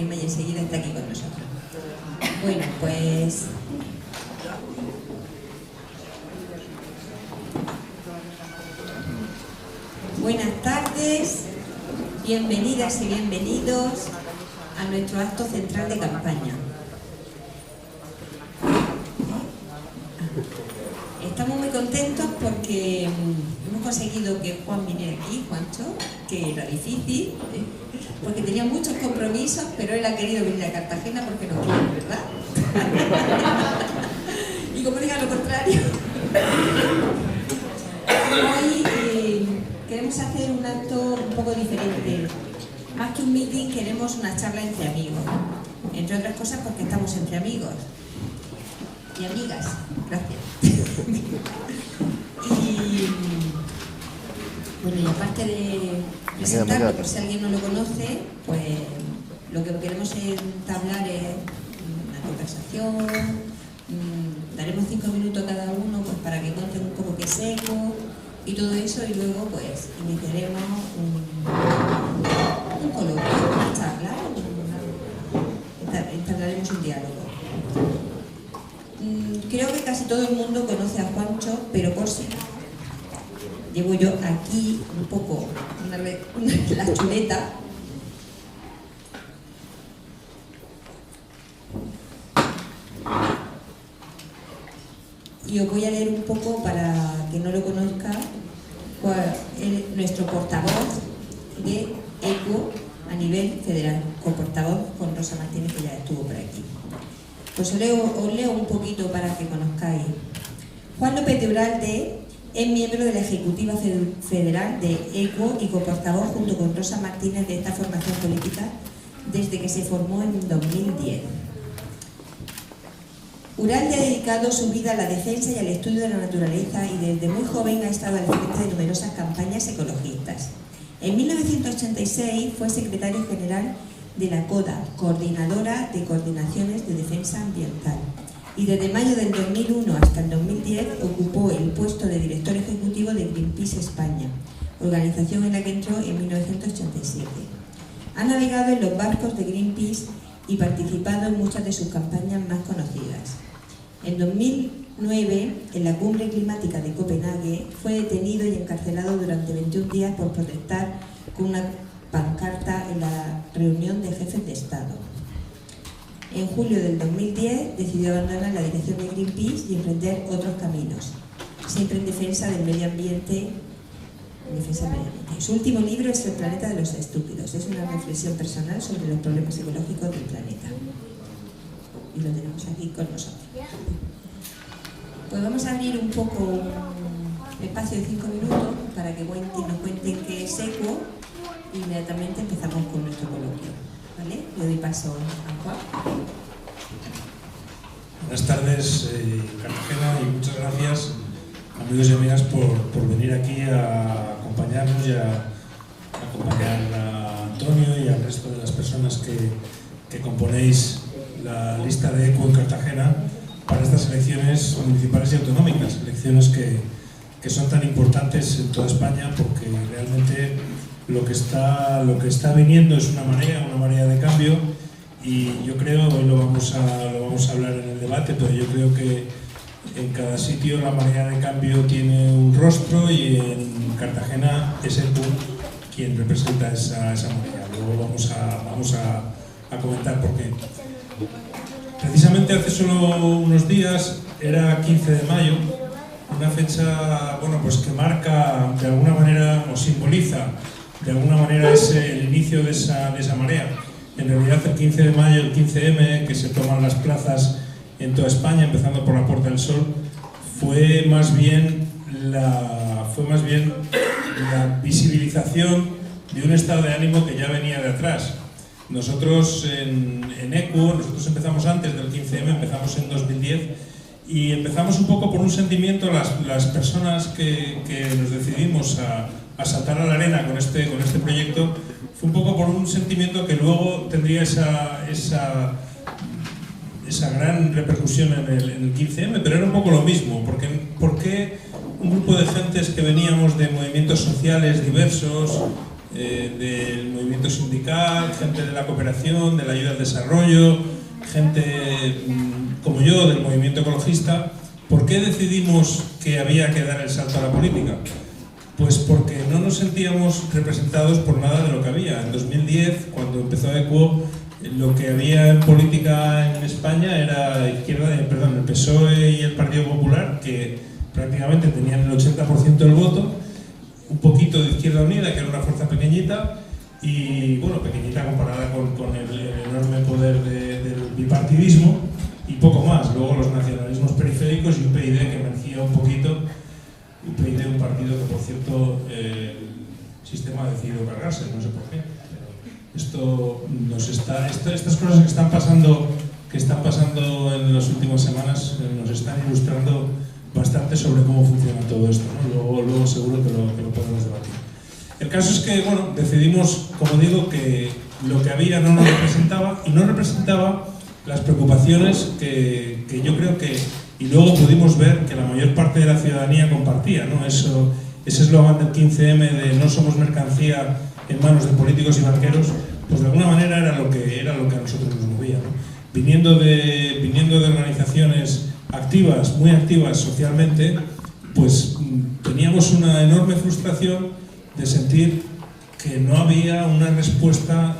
confirma y enseguida está aquí con nosotros. Bueno, pues buenas tardes, bienvenidas y bienvenidos a nuestro acto central de campaña. Estamos muy contentos porque hemos conseguido que Juan viniera aquí, Juancho, que era difícil, porque tenía muchos compromisos, pero él ha querido venir a Cartagena porque no quiere, ¿verdad? Y como diga lo contrario, hoy queremos hacer un acto un poco diferente. Más que un meeting, queremos una charla entre amigos. Entre otras cosas porque estamos entre amigos y amigas. Gracias. Y bueno, y aparte de presentarlo, por si alguien no lo conoce, pues lo que queremos entablar es una conversación. Daremos 5 minutos a cada uno pues, para que cuenten un poco qué es ECO y todo eso, y luego pues iniciaremos un coloquio, una charla, entablaremos un diálogo. Creo que casi todo el mundo conoce a Juancho, pero por si llevo yo aquí un poco la chuleta. Y os voy a leer un poco, para que no lo conozca, nuestro portavoz de ECO a nivel federal, co-portavoz con Rosa Martínez, que ya estuvo por aquí. Pues os leo un poquito para que conozcáis. Juan López de Uralde es miembro de la Ejecutiva Federal de ECO y coportavoz junto con Rosa Martínez de esta formación política desde que se formó en 2010. Uralde ha dedicado su vida a la defensa y al estudio de la naturaleza y desde muy joven ha estado al frente de numerosas campañas ecologistas. En 1986 fue secretario general de la CODA, Coordinadora de Coordinaciones de Defensa Ambiental, y desde mayo del 2001 hasta el 2010 ocupó el puesto de director ejecutivo de Greenpeace España, organización en la que entró en 1987. Ha navegado en los barcos de Greenpeace y participado en muchas de sus campañas más conocidas. En 2009, en la Cumbre Climática de Copenhague, fue detenido y encarcelado durante 21 días por protestar con una pancarta en la reunión de jefes de Estado. En julio del 2010 decidió abandonar la dirección de Greenpeace y emprender otros caminos, siempre en defensa del medio ambiente. Su último libro es El planeta de los estúpidos. Es una reflexión personal sobre los problemas ecológicos del planeta. Y lo tenemos aquí con nosotros. Pues vamos a abrir un poco un espacio de 5 minutos para que nos cuenten qué es ECO. Inmediatamente empezamos con nuestro coloquio. ¿Vale? Le doy paso a Juan. Buenas tardes, Cartagena, y muchas gracias, amigos y amigas, por venir aquí a acompañarnos y a acompañar a Antonio y al resto de las personas que componéis la lista de ECO en Cartagena para estas elecciones municipales y autonómicas, elecciones que son tan importantes en toda España, porque realmente lo que está viniendo es una marea de cambio, y yo creo, hoy lo vamos a hablar en el debate, pero yo creo que en cada sitio la marea de cambio tiene un rostro, y en Cartagena es ECO quien representa esa marea. Luego vamos a comentar por qué. Precisamente hace solo unos días, era 15 de mayo, una fecha pues que marca de alguna manera, o simboliza de alguna manera, es el inicio de esa marea. En realidad el 15 de mayo, el 15M, que se toman las plazas en toda España, empezando por la Puerta del Sol, fue más bien la visibilización de un estado de ánimo que ya venía de atrás. Nosotros en ECO, nosotros empezamos antes del 15M, empezamos en 2010, y empezamos un poco por un sentimiento, las personas que nos decidimos a saltar a la arena con este proyecto, fue un poco por un sentimiento que luego tendría esa gran repercusión en el 15M, pero era un poco lo mismo, porque un grupo de gentes que veníamos de movimientos sociales diversos, del movimiento sindical, gente de la cooperación, de la ayuda al desarrollo, gente como yo del movimiento ecologista. ¿Por qué decidimos que había que dar el salto a la política? Pues porque no nos sentíamos representados por nada de lo que había. En 2010, cuando empezó ECUO, lo que había en política en España era el PSOE y el Partido Popular, que prácticamente tenían el 80% del voto, un poquito de Izquierda Unida, que era una fuerza pequeñita, y bueno, pequeñita comparada con el enorme poder del bipartidismo, y poco más. Luego los nacionalismos periféricos y UPyD, que emergía un poquito. UPyD, un partido que, por cierto, el sistema ha decidido cargarse, no sé por qué. Estas cosas que están pasando en las últimas semanas nos están ilustrando bastante sobre cómo funciona todo esto, ¿no? Luego seguro que lo podemos debatir. El caso es que, bueno, decidimos, como digo, que lo que había no nos representaba, y no representaba las preocupaciones que yo creo que, y luego pudimos ver que la mayor parte de la ciudadanía compartía, ¿no? Ese eslogan del 15M de no somos mercancía en manos de políticos y banqueros, pues de alguna manera era lo que a nosotros nos movía, ¿no? Viniendo de organizaciones activas, muy activas socialmente, pues teníamos una enorme frustración de sentir que no había una respuesta,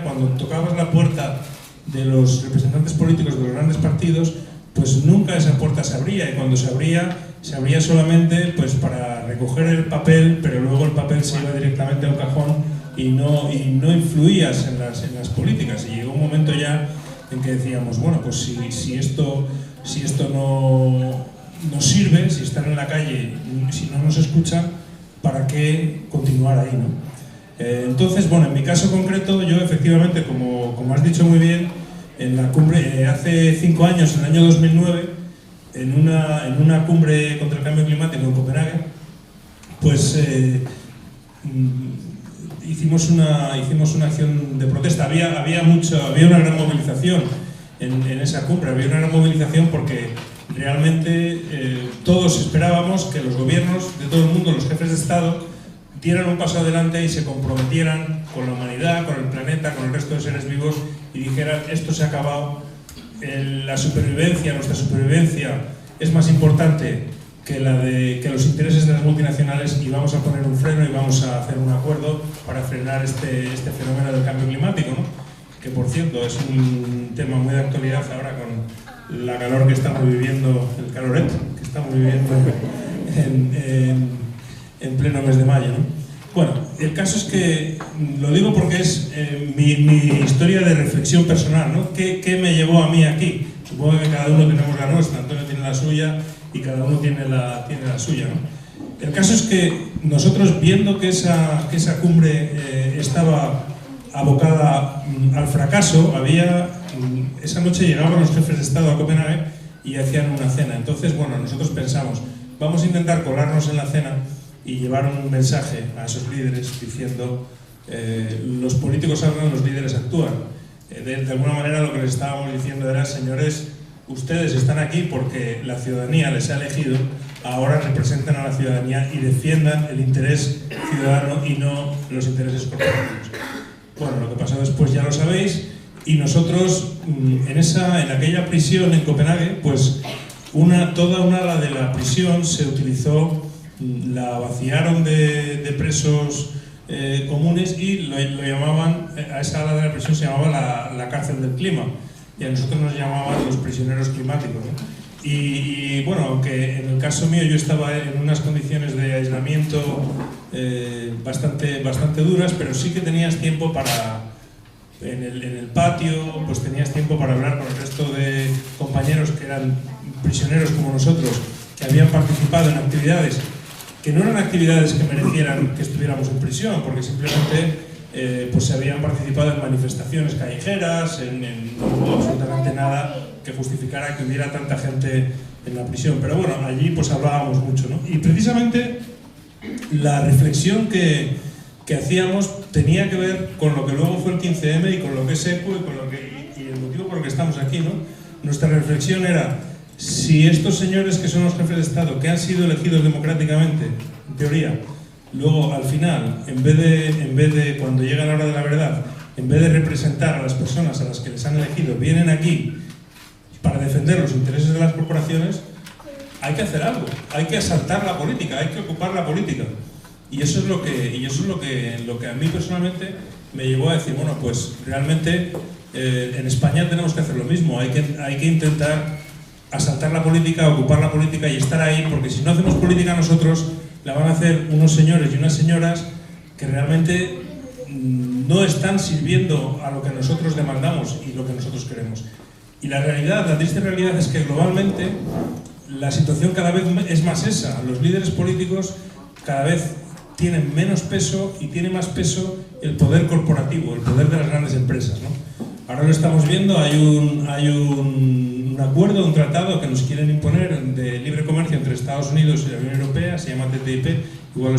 cuando tocabas la puerta de los representantes políticos de los grandes partidos, pues nunca esa puerta se abría, y cuando se abría solamente pues para recoger el papel, pero luego el papel se iba directamente a un cajón y no influías en las políticas. Y llegó un momento ya en que decíamos, bueno, pues si esto no sirve, si están en la calle, si no nos escuchan, ¿para qué continuar ahí, no? Entonces, bueno, en mi caso concreto, yo efectivamente, como has dicho muy bien, en la cumbre, hace 5 años, en el año 2009, en una cumbre contra el cambio climático en Copenhague, pues hicimos una acción de protesta. Había una gran movilización en esa cumbre, había una gran movilización porque realmente todos esperábamos que los gobiernos de todo el mundo, los jefes de Estado, dieran un paso adelante y se comprometieran con la humanidad, con el planeta, con el resto de seres vivos, y dijeran, esto se ha acabado, nuestra supervivencia es más importante que los intereses de las multinacionales, y vamos a poner un freno y vamos a hacer un acuerdo para frenar este fenómeno del cambio climático, ¿no? Que, por cierto, es un tema muy de actualidad ahora con la calor que estamos viviendo, el caloret que estamos viviendo en pleno mes de mayo, ¿no? Bueno, el caso es que lo digo porque es mi historia de reflexión personal, ¿no? ¿Qué me llevó a mí aquí? Supongo que cada uno tenemos la nuestra, Antonio tiene la suya y cada uno tiene la suya, ¿no? El caso es que nosotros, viendo que esa cumbre estaba abocada al fracaso, esa noche llegaban los jefes de Estado a Copenhague y hacían una cena. Entonces, bueno, nosotros pensamos, vamos a intentar colarnos en la cena y llevar un mensaje a esos líderes diciendo los políticos hablan, los líderes actúan. De alguna manera lo que les estábamos diciendo era, señores, ustedes están aquí porque la ciudadanía les ha elegido, ahora representan a la ciudadanía y defiendan el interés ciudadano y no los intereses corporativos. Bueno, lo que pasó después ya lo sabéis, y nosotros en aquella prisión en Copenhague, pues toda una ala de la prisión se utilizó, la vaciaron de presos comunes y lo llamaban, a esa ala de la prisión se llamaba la cárcel del clima, y a nosotros nos llamaban los prisioneros climáticos, ¿no? Y bueno, aunque en el caso mío yo estaba en unas condiciones de aislamiento bastante duras, pero sí que tenías tiempo en el patio, pues tenías tiempo para hablar con el resto de compañeros que eran prisioneros como nosotros, que habían participado en actividades que no eran actividades que merecieran que estuviéramos en prisión, porque simplemente pues se habían participado en manifestaciones callejeras, no hubo absolutamente nada que justificara que hubiera tanta gente en la prisión. Pero bueno, allí pues hablábamos mucho, ¿no? Y precisamente la reflexión que hacíamos tenía que ver con lo que luego fue el 15M y con lo que es ECUO y el motivo por el que estamos aquí, ¿no? Nuestra reflexión era, si estos señores que son los jefes de Estado, que han sido elegidos democráticamente, en teoría, luego al final, en vez de cuando llega la hora de la verdad, en vez de representar a las personas a las que les han elegido, vienen aquí para defender los intereses de las corporaciones, hay que hacer algo, hay que asaltar la política, hay que ocupar la política. Y eso es lo que a mí personalmente me llevó a decir, bueno, pues realmente en España tenemos que hacer lo mismo, hay que intentar asaltar la política, ocupar la política y estar ahí, porque si no hacemos política nosotros, la van a hacer unos señores y unas señoras que realmente no están sirviendo a lo que nosotros demandamos y lo que nosotros queremos. Y la realidad, la triste realidad es que globalmente la situación cada vez es más esa. Los líderes políticos cada vez tienen menos peso y tiene más peso el poder corporativo, el poder de las grandes empresas, ¿no? Ahora lo estamos viendo, hay un acuerdo, un tratado que nos quieren imponer de libre comercio entre Estados Unidos y la Unión Europea, se llama TTIP, igual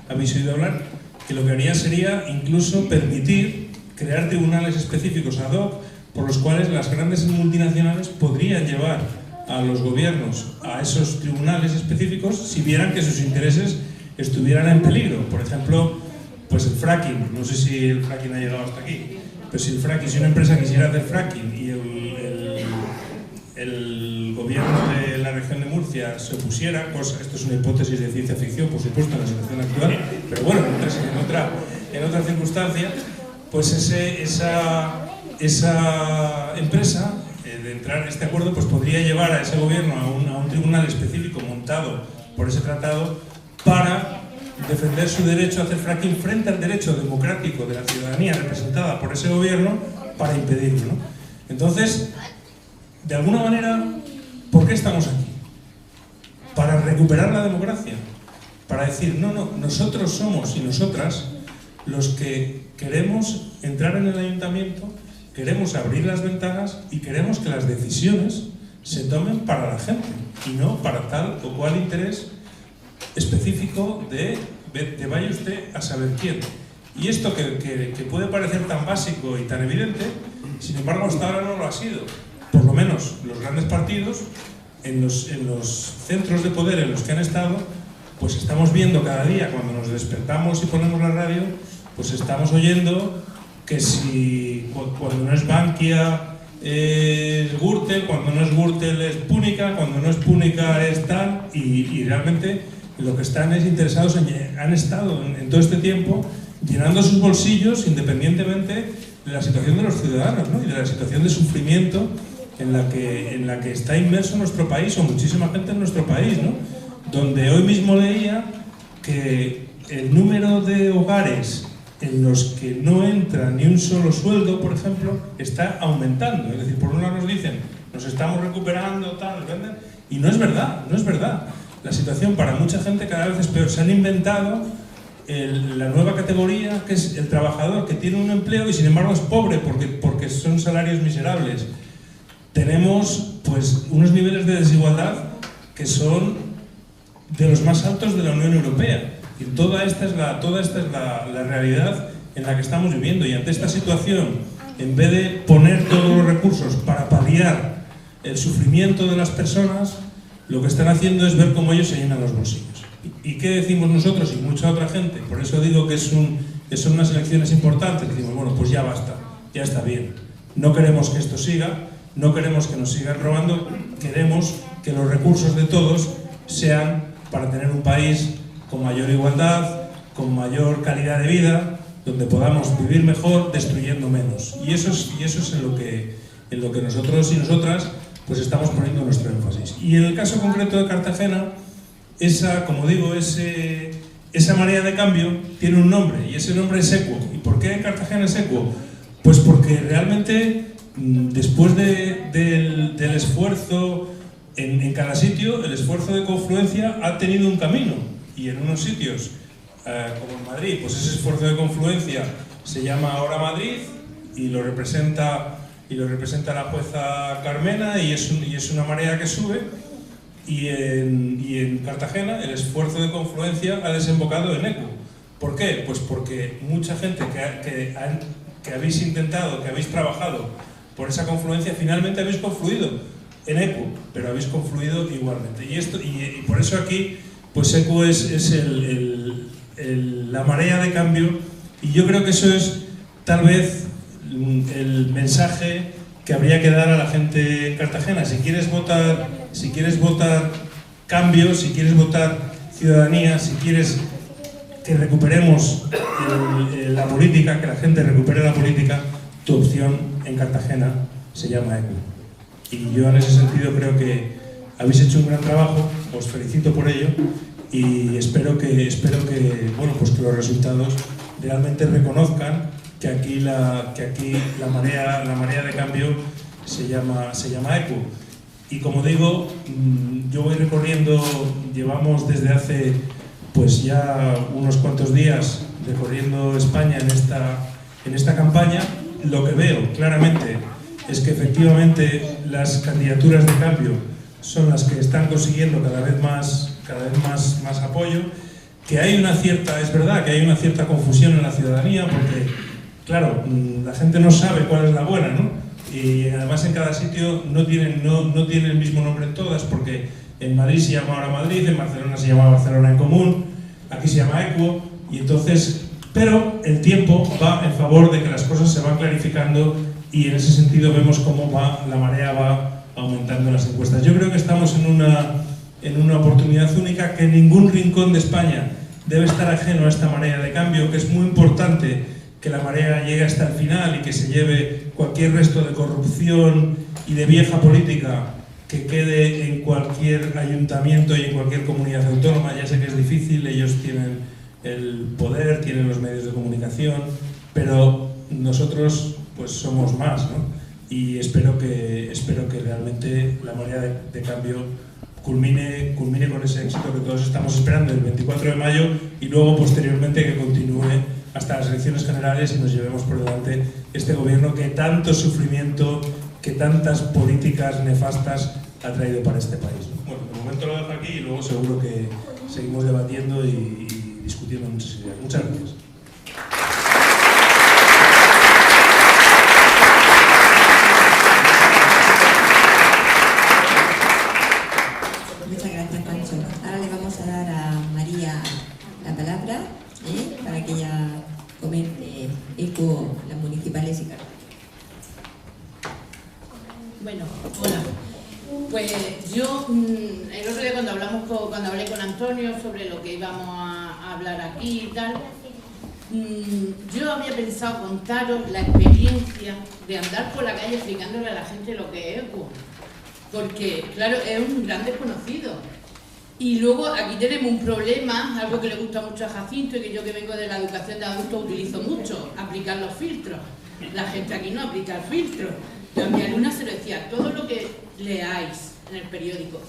habéis oído hablar, que lo que haría sería incluso permitir crear tribunales específicos ad hoc por los cuales las grandes multinacionales podrían llevar a los gobiernos a esos tribunales específicos si vieran que sus intereses estuvieran en peligro. Por ejemplo, pues el fracking, no sé si el fracking ha llegado hasta aquí, pero si una empresa quisiera hacer fracking y el gobierno de la región de Murcia se opusiera, esto es una hipótesis de ciencia ficción, por supuesto, en la situación actual, pero bueno, en otra circunstancia, pues esa empresa, de entrar en este acuerdo, pues podría llevar a ese gobierno a un tribunal específico montado por ese tratado para defender su derecho a hacer fracking frente al derecho democrático de la ciudadanía representada por ese gobierno para impedirlo, ¿no? Entonces, de alguna manera, ¿por qué estamos aquí? Para recuperar la democracia, para decir, no, nosotros somos y nosotras los que queremos entrar en el ayuntamiento, queremos abrir las ventanas y queremos que las decisiones se tomen para la gente y no para tal o cual interés específico de vaya usted a saber quién. Y esto que puede parecer tan básico y tan evidente, sin embargo hasta ahora no lo ha sido. Por lo menos los grandes partidos, en los centros de poder en los que han estado, pues estamos viendo cada día, cuando nos despertamos y ponemos la radio, pues estamos oyendo que si cuando no es Bankia es Gürtel, cuando no es Gürtel es Púnica, cuando no es Púnica es tal, y realmente lo que están es interesados han estado en todo este tiempo llenando sus bolsillos independientemente de la situación de los ciudadanos, ¿no? Y de la situación de sufrimiento en la que está inmerso nuestro país, o muchísima gente en nuestro país, ¿no? Donde hoy mismo leía que el número de hogares en los que no entra ni un solo sueldo, por ejemplo, está aumentando. Es decir, por un lado nos dicen, nos estamos recuperando, tal, ¿venden? Y no es verdad, no es verdad. La situación para mucha gente cada vez es peor. Se han inventado la nueva categoría, que es el trabajador que tiene un empleo y sin embargo es pobre porque son salarios miserables. Tenemos pues unos niveles de desigualdad que son de los más altos de la Unión Europea. Y toda esta es la realidad en la que estamos viviendo. Y ante esta situación, en vez de poner todos los recursos para paliar el sufrimiento de las personas, lo que están haciendo es ver cómo ellos se llenan los bolsillos. ¿Y qué decimos nosotros y mucha otra gente? Por eso digo que son unas elecciones importantes. Decimos, bueno, pues ya basta, ya está bien. No queremos que esto siga, no queremos que nos sigan robando, queremos que los recursos de todos sean para tener un país con mayor igualdad, con mayor calidad de vida, donde podamos vivir mejor, destruyendo menos. Y eso es en lo que nosotros y nosotras pues estamos poniendo nuestro énfasis. Y en el caso concreto de Cartagena, como digo, esa marea de cambio tiene un nombre, y ese nombre es Equo. ¿Y por qué Cartagena es Equo? Pues porque realmente, después del esfuerzo en cada sitio, el esfuerzo de confluencia ha tenido un camino. Y en unos sitios, como en Madrid, pues ese esfuerzo de confluencia se llama ahora Madrid y lo representa la jueza Carmena y es una marea que sube. Y en Cartagena el esfuerzo de confluencia ha desembocado en Equo. ¿Por qué? Pues porque mucha gente que habéis intentado, que habéis trabajado por esa confluencia, finalmente habéis confluido en Equo, pero habéis confluido igualmente. Y por eso aquí pues Equo es la marea de cambio, y yo creo que eso es tal vez el mensaje que habría que dar a la gente en Cartagena. Si quieres votar cambio, si quieres votar ciudadanía, si quieres que recuperemos la política, que la gente recupere la política, tu opción en Cartagena se llama ECU. Y yo en ese sentido creo que habéis hecho un gran trabajo, os felicito por ello y espero que bueno, pues que los resultados realmente reconozcan que aquí la marea de cambio se llama ECU. Y como digo, yo voy recorriendo, llevamos desde hace pues ya unos cuantos días recorriendo España en esta campaña. Lo que veo claramente es que efectivamente las candidaturas de cambio son las que están consiguiendo cada vez más apoyo, que hay es verdad que hay una cierta confusión en la ciudadanía porque, claro, la gente no sabe cuál es la buena, ¿no? Y además en cada sitio no tienen el mismo nombre en todas, porque en Madrid se llama ahora Madrid, en Barcelona se llama Barcelona en Común, aquí se llama ECU, y entonces, pero el tiempo va en favor de que las cosas se van clarificando y en ese sentido vemos cómo la marea va aumentando en las encuestas. Yo creo que estamos en una oportunidad única, que ningún rincón de España debe estar ajeno a esta marea de cambio, que es muy importante que la marea llegue hasta el final y que se lleve cualquier resto de corrupción y de vieja política que quede en cualquier ayuntamiento y en cualquier comunidad autónoma. Ya sé que es difícil, ellos tienen el poder, tienen los medios de comunicación, pero nosotros pues somos más, ¿no? Y espero que realmente la marea de cambio culmine con ese éxito que todos estamos esperando el 24 de mayo y luego posteriormente que continúe hasta las elecciones generales y nos llevemos por delante este gobierno que tanto sufrimiento, que tantas políticas nefastas ha traído para este país. Bueno, de momento lo dejo aquí y luego seguro que seguimos debatiendo y discutiendo muchas ideas. Muchas gracias. Muchas gracias, Pancho. Ahora le vamos a dar a María la palabra para que ella comente ECU, las municipales y Cartagena. Bueno, hola. Pues yo, el otro día cuando hablé con Antonio sobre lo que íbamos a hablar aquí y tal, yo había pensado contaros la experiencia de andar por la calle explicándole a la gente lo que es ECU. Porque, claro, es un gran desconocido. Y luego aquí tenemos un problema, algo que le gusta mucho a Jacinto y que yo que vengo de la educación de adultos utilizo mucho, aplicar los filtros. La gente aquí no aplica el filtro. Yo a mi alumna se lo decía, todo lo que leáis en el periódico,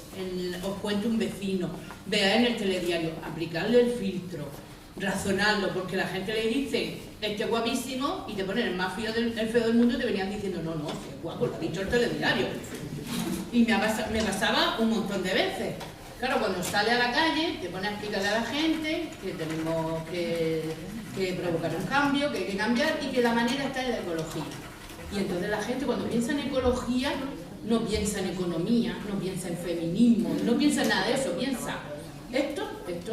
os cuente un vecino, veáis en el telediario, aplicarle el filtro, razonarlo, porque la gente le dice, este es guapísimo, y te ponen el más feo del mundo y te venían diciendo, no, si es guapo, lo ha dicho el telediario. Y me pasaba un montón de veces. Claro, cuando sale a la calle, te pone a explicarle a la gente que tenemos que provocar un cambio, que hay que cambiar y que la manera está en la ecología. Y entonces la gente cuando piensa en ecología, no piensa en economía, no piensa en feminismo, no piensa en nada de eso, piensa esto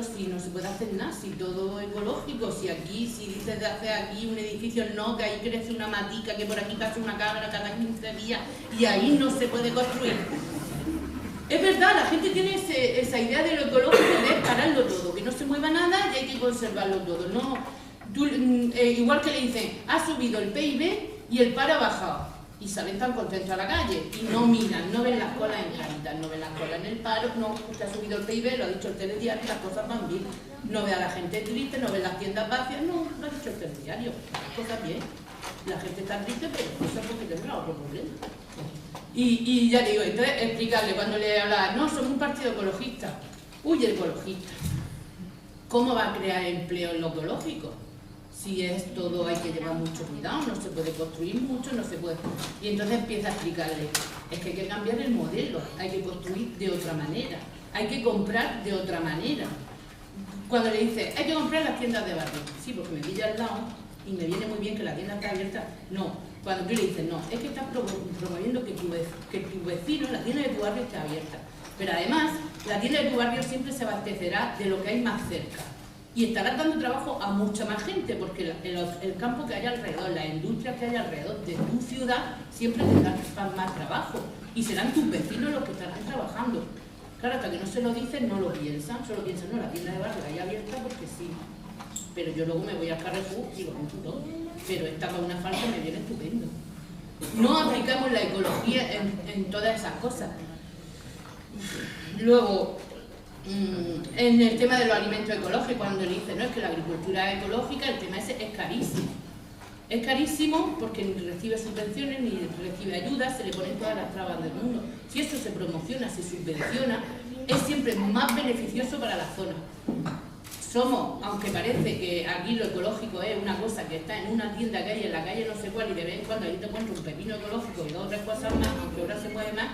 sí, no se puede hacer nada, si todo ecológico, si dices de hacer aquí un edificio, no, que ahí crece una matica, que por aquí pasa una cabra cada 15 días y ahí no se puede construir. Es verdad, la gente tiene esa idea de lo ecológico de pararlo todo, que no se mueva nada y hay que conservarlo todo. No, igual que le dicen, ha subido el PIB y el paro ha bajado. Y salen tan contentos a la calle y no miran, no ven las colas en Cáritas, no ven las colas en el paro, no, usted ha subido el PIB, lo ha dicho el telediario y las cosas van bien. No ve a la gente triste, no ve las tiendas vacías, no, lo ha dicho el telediario, las cosas bien. La gente está triste, pero eso es porque tendrá otro problema. Y ya digo, entonces explicarle cuando le habla, no, somos un partido ecologista. Uy, ecologista. ¿Cómo va a crear empleo en lo ecológico? Si es todo, hay que llevar mucho cuidado, no se puede construir mucho, no se puede... Y entonces empieza a explicarle, es que hay que cambiar el modelo, hay que construir de otra manera, hay que comprar de otra manera. Cuando le dice, hay que comprar las tiendas de barrio, sí, porque me pilla al lado y me viene muy bien que la tienda está abierta, no. Cuando tú le dices, no, es que estás promoviendo que tu vecino, la tienda de tu barrio, esté abierta. Pero además, la tienda de tu barrio siempre se abastecerá de lo que hay más cerca. Y estarás dando trabajo a mucha más gente, porque el campo que hay alrededor, las industrias que hay alrededor de tu ciudad, siempre te dan más trabajo. Y serán tus vecinos los que estarán trabajando. Claro, hasta que no se lo dicen, no lo piensan. Solo piensan, no, la tienda de barrio hay abierta porque sí. Pero yo luego me voy al Carrefour y lo compro todo. Pero esta con una falta me viene estupendo. No aplicamos la ecología en todas esas cosas. Luego, en el tema de los alimentos ecológicos, cuando le dicen, no, es que la agricultura ecológica, el tema ese es carísimo. Es carísimo porque ni recibe subvenciones, ni recibe ayudas, se le ponen todas las trabas del mundo. Si esto se promociona, se subvenciona, es siempre más beneficioso para la zona. Somos, aunque parece que aquí lo ecológico es una cosa que está en una tienda que hay en la calle no sé cuál y de vez en cuando ahí te encuentras un pepino ecológico y 2 o 3 cosas más, aunque ahora se puede más,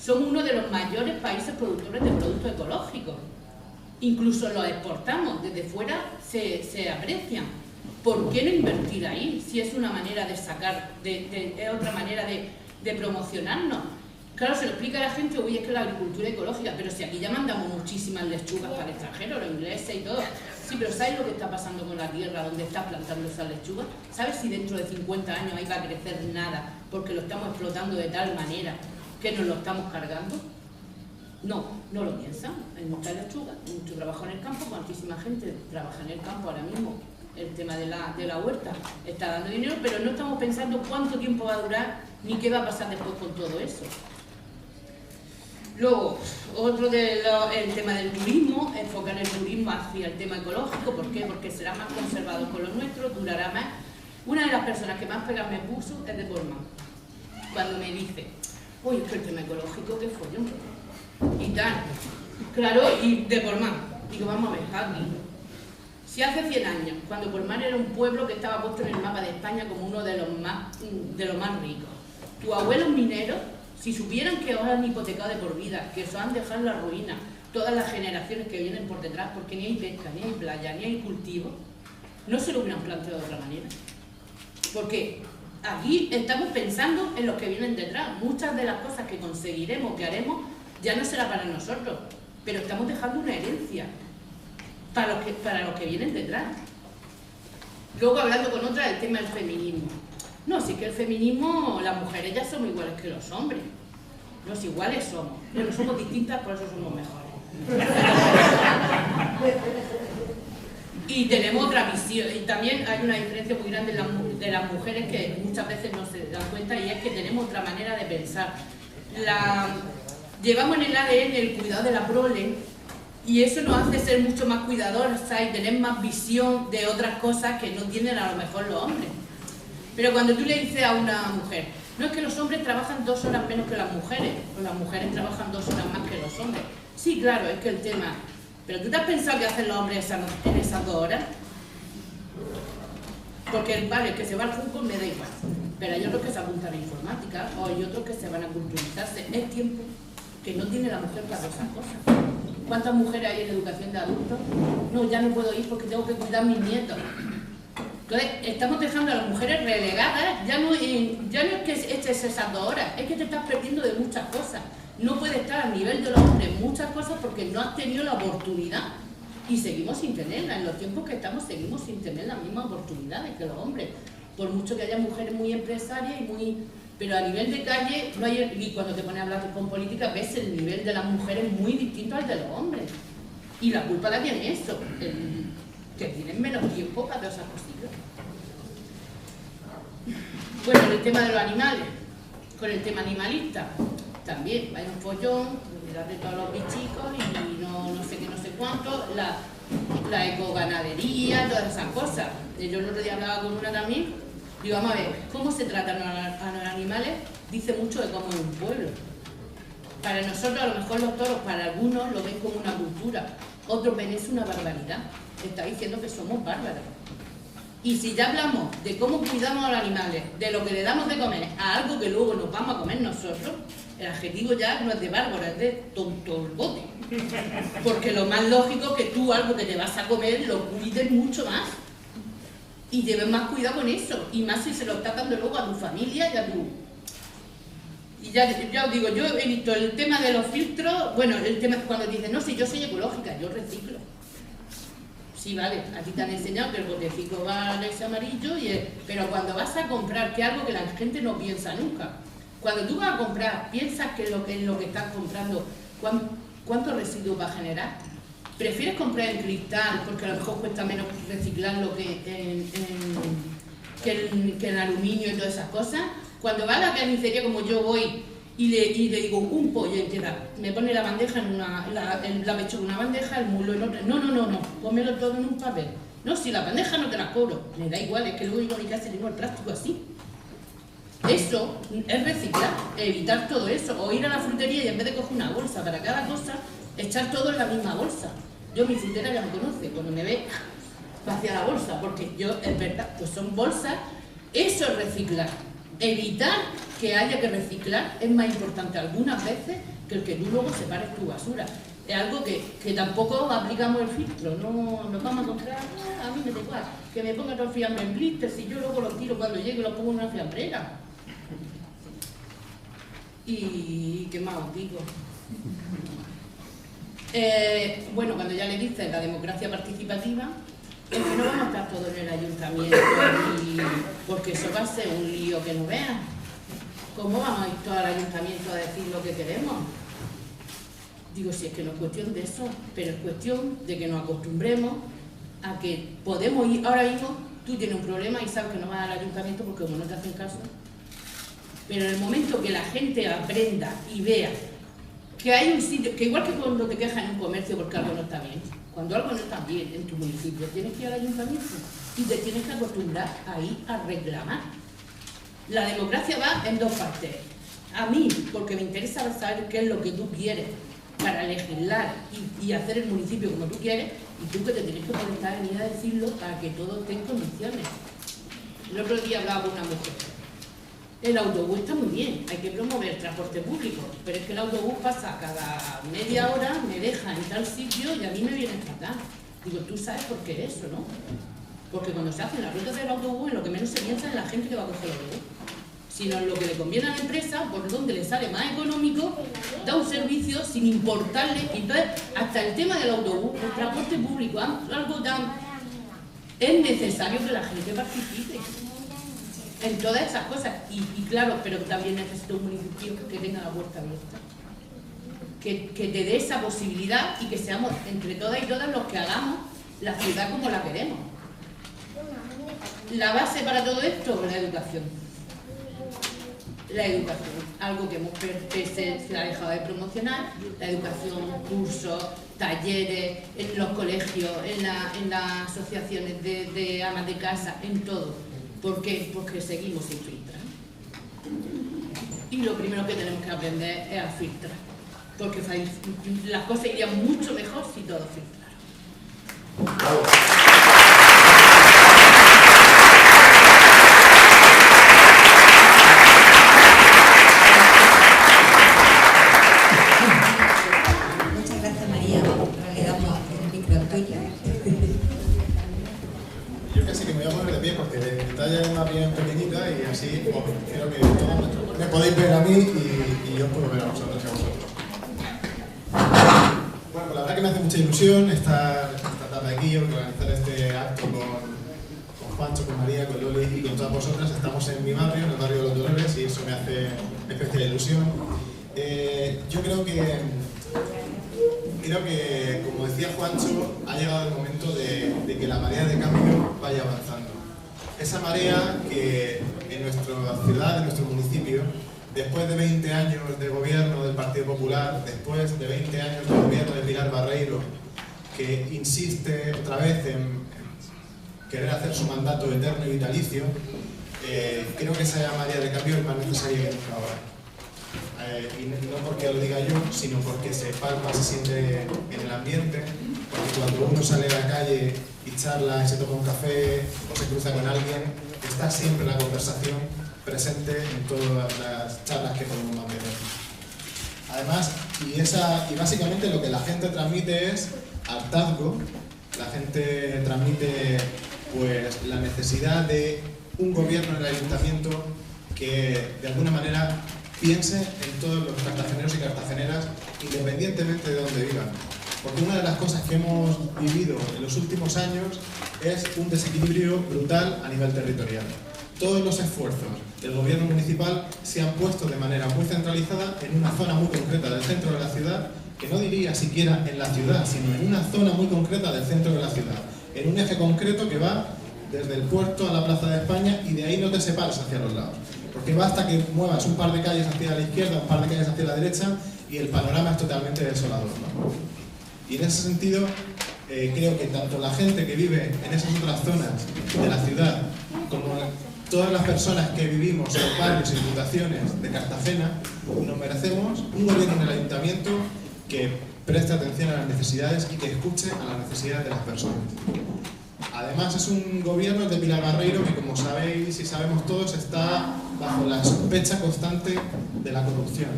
somos uno de los mayores países productores de productos ecológicos. Incluso los exportamos, desde fuera se aprecian. ¿Por qué no invertir ahí? Si es una manera de sacar, es otra manera de promocionarnos. Claro, se lo explica a la gente, uy, es que la agricultura ecológica, pero si aquí ya mandamos muchísimas lechugas para el extranjero, los ingleses y todo. Sí, pero ¿sabes lo que está pasando con la tierra donde estás plantando esas lechugas? ¿Sabes si dentro de 50 años ahí va a crecer nada porque lo estamos explotando de tal manera que nos lo estamos cargando? No, no lo piensan. Hay mucha lechuga, hay mucho trabajo en el campo, cuantísima gente trabaja en el campo ahora mismo. El tema de la huerta está dando dinero, pero no estamos pensando cuánto tiempo va a durar ni qué va a pasar después con todo eso. Luego, el tema del turismo, enfocar el turismo hacia el tema ecológico. ¿Por qué? Porque será más conservador con lo nuestro, durará más. Una de las personas que más pegas me puso es de Portman. Cuando me dice, oye, es que el tema ecológico, qué follón. Y tal. Claro, y de Portman. Digo, vamos a ver, Javi. Si hace 100 años, cuando Portman era un pueblo que estaba puesto en el mapa de España como uno de los más ricos, tus abuelos mineros, si supieran que os han hipotecado de por vida, que os han dejado en la ruina, todas las generaciones que vienen por detrás, porque ni hay pesca, ni hay playa, ni hay cultivo, no se lo hubieran planteado de otra manera. Porque aquí estamos pensando en los que vienen detrás. Muchas de las cosas que conseguiremos, que haremos, ya no será para nosotros, pero estamos dejando una herencia para los que vienen detrás. Luego, hablando con otra, el tema del feminismo. No, sí que el feminismo, las mujeres ya somos iguales que los hombres. Los iguales somos, pero somos distintas, por eso somos mejores. Y tenemos otra visión, y también hay una diferencia muy grande de las mujeres que muchas veces no se dan cuenta, y es que tenemos otra manera de pensar. Llevamos en el ADN el cuidado de la prole, y eso nos hace ser mucho más cuidadosas y tener más visión de otras cosas que no tienen a lo mejor los hombres. Pero cuando tú le dices a una mujer, no es que los hombres trabajan 2 horas menos que las mujeres, o las mujeres trabajan 2 horas más que los hombres. Sí, claro, es que el tema... ¿Pero tú te has pensado qué hacen los hombres en esas 2 horas? Porque, vale, el que se va al fútbol me da igual, pero hay otros que se apuntan a informática, o hay otros que se van a culturizarse. Es tiempo que no tiene la mujer para esas cosas. ¿Cuántas mujeres hay en educación de adultos? No, ya no puedo ir porque tengo que cuidar a mis nietos. Entonces, estamos dejando a las mujeres relegadas, ya no es que eches esas 2 horas, es que te estás perdiendo de muchas cosas. No puedes estar a nivel de los hombres en muchas cosas porque no has tenido la oportunidad. Y seguimos sin tenerla, en los tiempos que estamos seguimos sin tener las mismas oportunidades que los hombres. Por mucho que haya mujeres muy empresarias y muy... Pero a nivel de calle, no hay... Y cuando te pones a hablar con política, ves el nivel de las mujeres muy distinto al de los hombres. Y la culpa la tiene eso, que tienen menos tiempo para todas esas cositas. Bueno, el tema de los animales, con el tema animalista, también hay un follón, mirar de todos los bichicos y no sé qué, no sé cuánto, la ecoganadería, todas esas cosas. Yo el otro día hablaba con una también, digo, vamos a ver, ¿cómo se tratan a los animales? Dice mucho de cómo es un pueblo. Para nosotros, a lo mejor los toros, para algunos lo ven como una cultura, otros ven es una barbaridad. Está diciendo que somos bárbaros. Y si ya hablamos de cómo cuidamos a los animales, de lo que le damos de comer a algo que luego nos vamos a comer nosotros, el adjetivo ya no es de bárbaro, es de tontolbote. Porque lo más lógico es que tú algo que te vas a comer lo cuides mucho más. Y lleves más cuidado con eso. Y más si se lo estás dando luego a tu familia y a tu... Y ya os digo, yo he visto el tema de los filtros, bueno, el tema cuando dicen, no, si yo soy ecológica, yo reciclo. Sí, vale, a ti te han enseñado que el botecito va al ex amarillo, pero cuando vas a comprar, que es algo que la gente no piensa nunca, cuando tú vas a comprar, piensas que es lo que estás comprando, ¿cuántos residuos va a generar? ¿Prefieres comprar en cristal porque a lo mejor cuesta menos reciclarlo que en aluminio y todas esas cosas? Cuando vas a la carnicería, como yo voy, y le digo un pollo entero, me pone la bandeja la pechuga en una bandeja, el muslo en otra. No, pónmelo todo en un papel. No, si la bandeja no te la cobro, me da igual, es que luego digo a mi casa y tengo el plástico así. Eso es reciclar, evitar todo eso, o ir a la frutería y en vez de coger una bolsa para cada cosa, echar todo en la misma bolsa. Yo, mi frutera ya me conoce, cuando me ve, vacía la bolsa, porque yo, es verdad, pues son bolsas, eso es reciclar. Evitar que haya que reciclar es más importante algunas veces que el que tú luego separes tu basura. Es algo que tampoco aplicamos el filtro, no nos vamos a encontrar, a mí me da igual, que me ponga todo el fiambre en blister, si yo luego lo tiro cuando llegue y lo pongo en una fiambrera. Y ¿qué más os digo? Bueno, cuando ya le dices la democracia participativa, es que no vamos a estar todos en el ayuntamiento, porque eso va a ser un lío que no vean. ¿Cómo vamos a ir todos al ayuntamiento a decir lo que queremos? Digo, si es que no es cuestión de eso, pero es cuestión de que nos acostumbremos a que podemos ir. Ahora mismo tú tienes un problema y sabes que no vas al ayuntamiento porque como no te hacen caso. Pero en el momento que la gente aprenda y vea que hay un sitio, que igual que cuando te quejas en un comercio porque algo no está bien, cuando algo no está bien en tu municipio, tienes que ir al ayuntamiento y te tienes que acostumbrar a ir a reclamar. La democracia va en dos partes. A mí, porque me interesa saber qué es lo que tú quieres para legislar y hacer el municipio como tú quieres, y tú que te tienes que presentar a venir a decirlo para que todo esté en condiciones. El otro día hablaba con una mujer. El autobús está muy bien, hay que promover el transporte público, pero es que el autobús pasa cada media hora, me deja en tal sitio y a mí me viene fatal. Digo, tú sabes por qué eso, ¿no? Porque cuando se hacen las rutas del autobús, en lo que menos se piensa es la gente que va a coger el autobús, sino en lo que le conviene a la empresa, por donde le sale más económico, da un servicio sin importarle. Entonces, hasta el tema del autobús, el transporte público, algo tan... es necesario que la gente participe en todas esas cosas, y claro, pero también necesito un municipio que tenga la puerta abierta, que te dé esa posibilidad y que seamos entre todas y todas los que hagamos la ciudad como la queremos. La base para todo esto, la educación. La educación, algo que se ha dejado de promocionar, la educación, cursos, talleres, en los colegios, en las asociaciones de amas de casa, en todo. ¿Por qué? Porque seguimos sin filtrar. Y lo primero que tenemos que aprender es a filtrar. Porque las cosas irían mucho mejor si todos filtraran. Muchas gracias, María. Ahora le damos el micro a Antonio. Yo casi que me voy a poner de pie porque de talla es más bien pequeñita y así creo que todos me podéis ver a mí y yo puedo ver a vosotros y a vosotros. Bueno, pues la verdad que me hace mucha ilusión estar esta tarde aquí, organizar este acto con Juancho, con María, con Loli y con todas vosotras. Estamos en mi barrio, en el barrio de Los Dolores, y eso me hace especial ilusión. Yo creo que, como decía Juancho, ha llegado el momento de que la marea de cambio vaya avanzando. Esa marea que en nuestra ciudad, en nuestro municipio, después de 20 años de gobierno del Partido Popular, después de 20 años de gobierno de Pilar Barreiro, que insiste otra vez en querer hacer su mandato eterno y vitalicio, creo que esa marea de cambio es más necesaria que nunca ahora. Y no porque lo diga yo, sino porque se palpa, se siente en el ambiente, porque cuando uno sale a la calle y charla y se toma un café o se cruza con alguien, está siempre la conversación presente en todas las charlas que podemos mantener. Además, y básicamente lo que la gente transmite es hartazgo, la gente transmite pues la necesidad de un gobierno en el ayuntamiento que de alguna manera piense en todos los cartageneros y cartageneras, independientemente de dónde vivan. porque una de las cosas que hemos vivido en los últimos años es un desequilibrio brutal a nivel territorial. Todos los esfuerzos del gobierno municipal se han puesto de manera muy centralizada en una zona muy concreta del centro de la ciudad, que no diría siquiera en la ciudad, sino en una zona muy concreta del centro de la ciudad, en un eje concreto que va desde el puerto a la Plaza de España y de ahí no te separas hacia los lados, porque basta que muevas un par de calles hacia la izquierda, un par de calles hacia la derecha y el panorama es totalmente desolador, ¿no? Y en ese sentido creo que tanto la gente que vive en esas otras zonas de la ciudad como todas las personas que vivimos en los barrios y diputaciones de Cartagena nos merecemos un gobierno en el ayuntamiento que preste atención a las necesidades y que escuche a las necesidades de las personas. Además es un gobierno de Pilar Barreiro que, como sabéis y sabemos todos, está bajo la sospecha constante de la corrupción.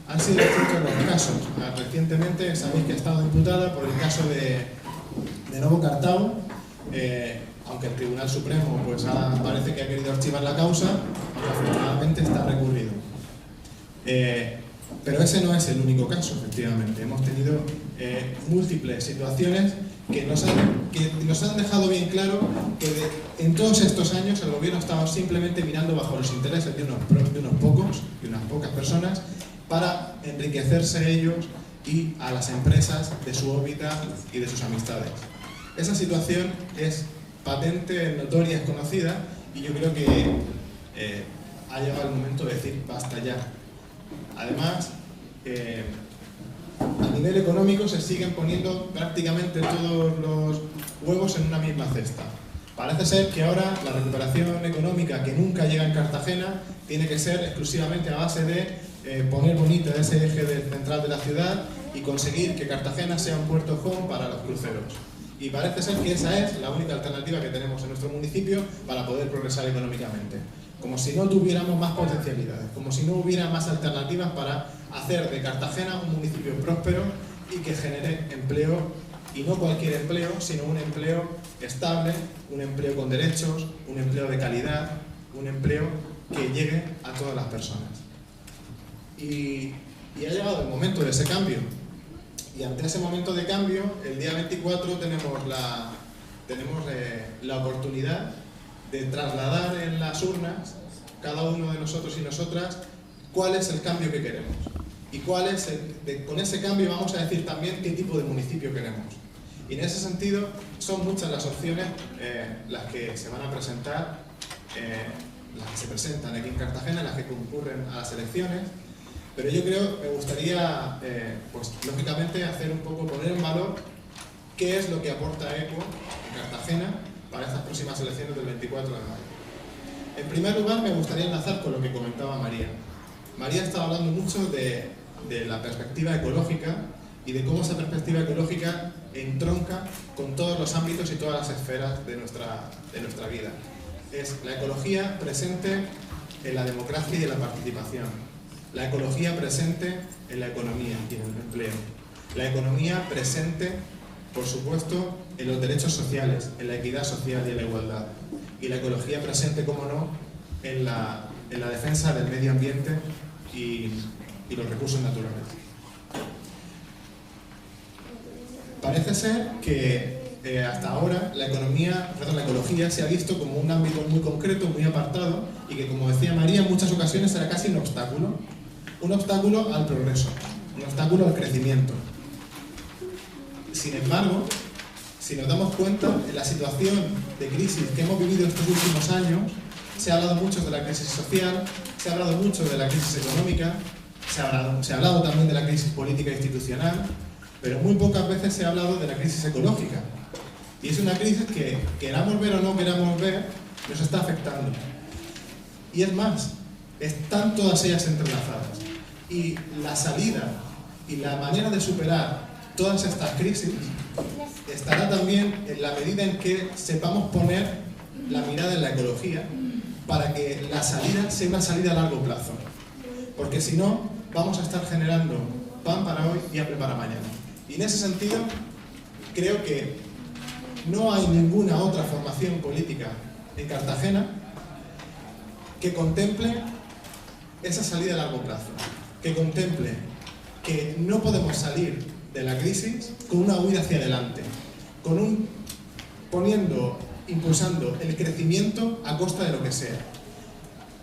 Han sido distintos los casos. Recientemente sabéis que ha estado diputada por el caso de Novo Cartago, aunque el Tribunal Supremo pues, parece que ha querido archivar la causa, aunque afortunadamente está recurrido. Pero ese no es el único caso, efectivamente. Hemos tenido múltiples situaciones que nos han dejado bien claro que en todos estos años el gobierno ha estado simplemente mirando bajo los intereses de unos pocos, de unas pocas personas, para enriquecerse ellos y a las empresas de su órbita y de sus amistades. Esa situación es patente, notoria, es conocida y yo creo que ha llegado el momento de decir basta ya. Además, a nivel económico se siguen poniendo prácticamente todos los huevos en una misma cesta. Parece ser que ahora la recuperación económica que nunca llega en Cartagena tiene que ser exclusivamente a base de poner bonito ese eje central de la ciudad y conseguir que Cartagena sea un puerto home para los cruceros. Y parece ser que esa es la única alternativa que tenemos en nuestro municipio para poder progresar económicamente. Como si no tuviéramos más potencialidades, como si no hubiera más alternativas para hacer de Cartagena un municipio próspero y que genere empleo, y no cualquier empleo, sino un empleo estable, un empleo con derechos, un empleo de calidad, un empleo que llegue a todas las personas. Y ha llegado el momento de ese cambio. Y ante ese momento de cambio, el día 24 tenemos la oportunidad de trasladar en las urnas, cada uno de nosotros y nosotras, cuál es el cambio que queremos. Y con ese cambio vamos a decir también qué tipo de municipio queremos. Y en ese sentido, son muchas las opciones las que se van a presentar, las que se presentan aquí en Cartagena, las que concurren a las elecciones. Pero yo creo, me gustaría, pues lógicamente, poner en valor qué es lo que aporta ECO en Cartagena para estas próximas elecciones del 24 de mayo. En primer lugar, me gustaría enlazar con lo que comentaba María. María estaba hablando mucho de la perspectiva ecológica y de cómo esa perspectiva ecológica entronca con todos los ámbitos y todas las esferas de nuestra vida. Es la ecología presente en la democracia y en la participación. La ecología presente en la economía y en el empleo. La economía presente, por supuesto, en los derechos sociales, en la equidad social y en la igualdad. Y la ecología presente, como no, en la defensa del medio ambiente y los recursos naturales. Parece ser que hasta ahora la ecología se ha visto como un ámbito muy concreto, muy apartado, y que, como decía María, en muchas ocasiones era casi un obstáculo al progreso, un obstáculo al crecimiento. Sin embargo, si nos damos cuenta, en la situación de crisis que hemos vivido estos últimos años, se ha hablado mucho de la crisis social, se ha hablado mucho de la crisis económica, se ha hablado también de la crisis política e institucional, pero muy pocas veces se ha hablado de la crisis ecológica. Y es una crisis que, queramos ver o no queramos ver, nos está afectando. Y es más, están todas ellas entrelazadas. Y la salida y la manera de superar todas estas crisis estará también en la medida en que sepamos poner la mirada en la ecología para que la salida sea una salida a largo plazo. Porque si no, vamos a estar generando pan para hoy y hambre para mañana. Y en ese sentido, creo que no hay ninguna otra formación política en Cartagena que contemple esa salida a largo plazo, que contemple que no podemos salir de la crisis con una huida hacia adelante, impulsando el crecimiento a costa de lo que sea.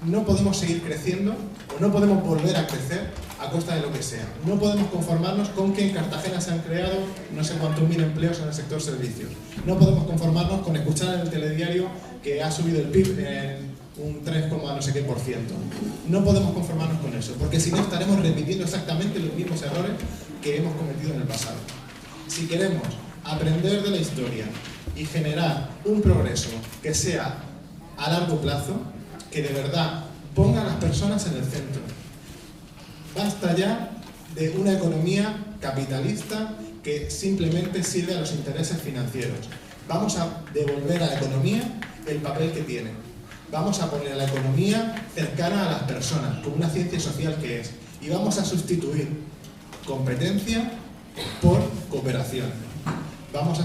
No podemos seguir creciendo o no podemos volver a crecer a costa de lo que sea. No podemos conformarnos con que en Cartagena se han creado no sé cuántos mil empleos en el sector servicios. No podemos conformarnos con escuchar en el telediario que ha subido el PIB en un 3, no sé qué %. No podemos conformarnos con eso, porque si no estaremos repitiendo exactamente los mismos errores que hemos cometido en el pasado. Si queremos aprender de la historia y generar un progreso que sea a largo plazo, que de verdad ponga a las personas en el centro. Basta ya de una economía capitalista que simplemente sirve a los intereses financieros. Vamos a devolver a la economía el papel que tiene. Vamos a poner a la economía cercana a las personas, como una ciencia social que es. Y vamos a sustituir competencia por cooperación. Vamos a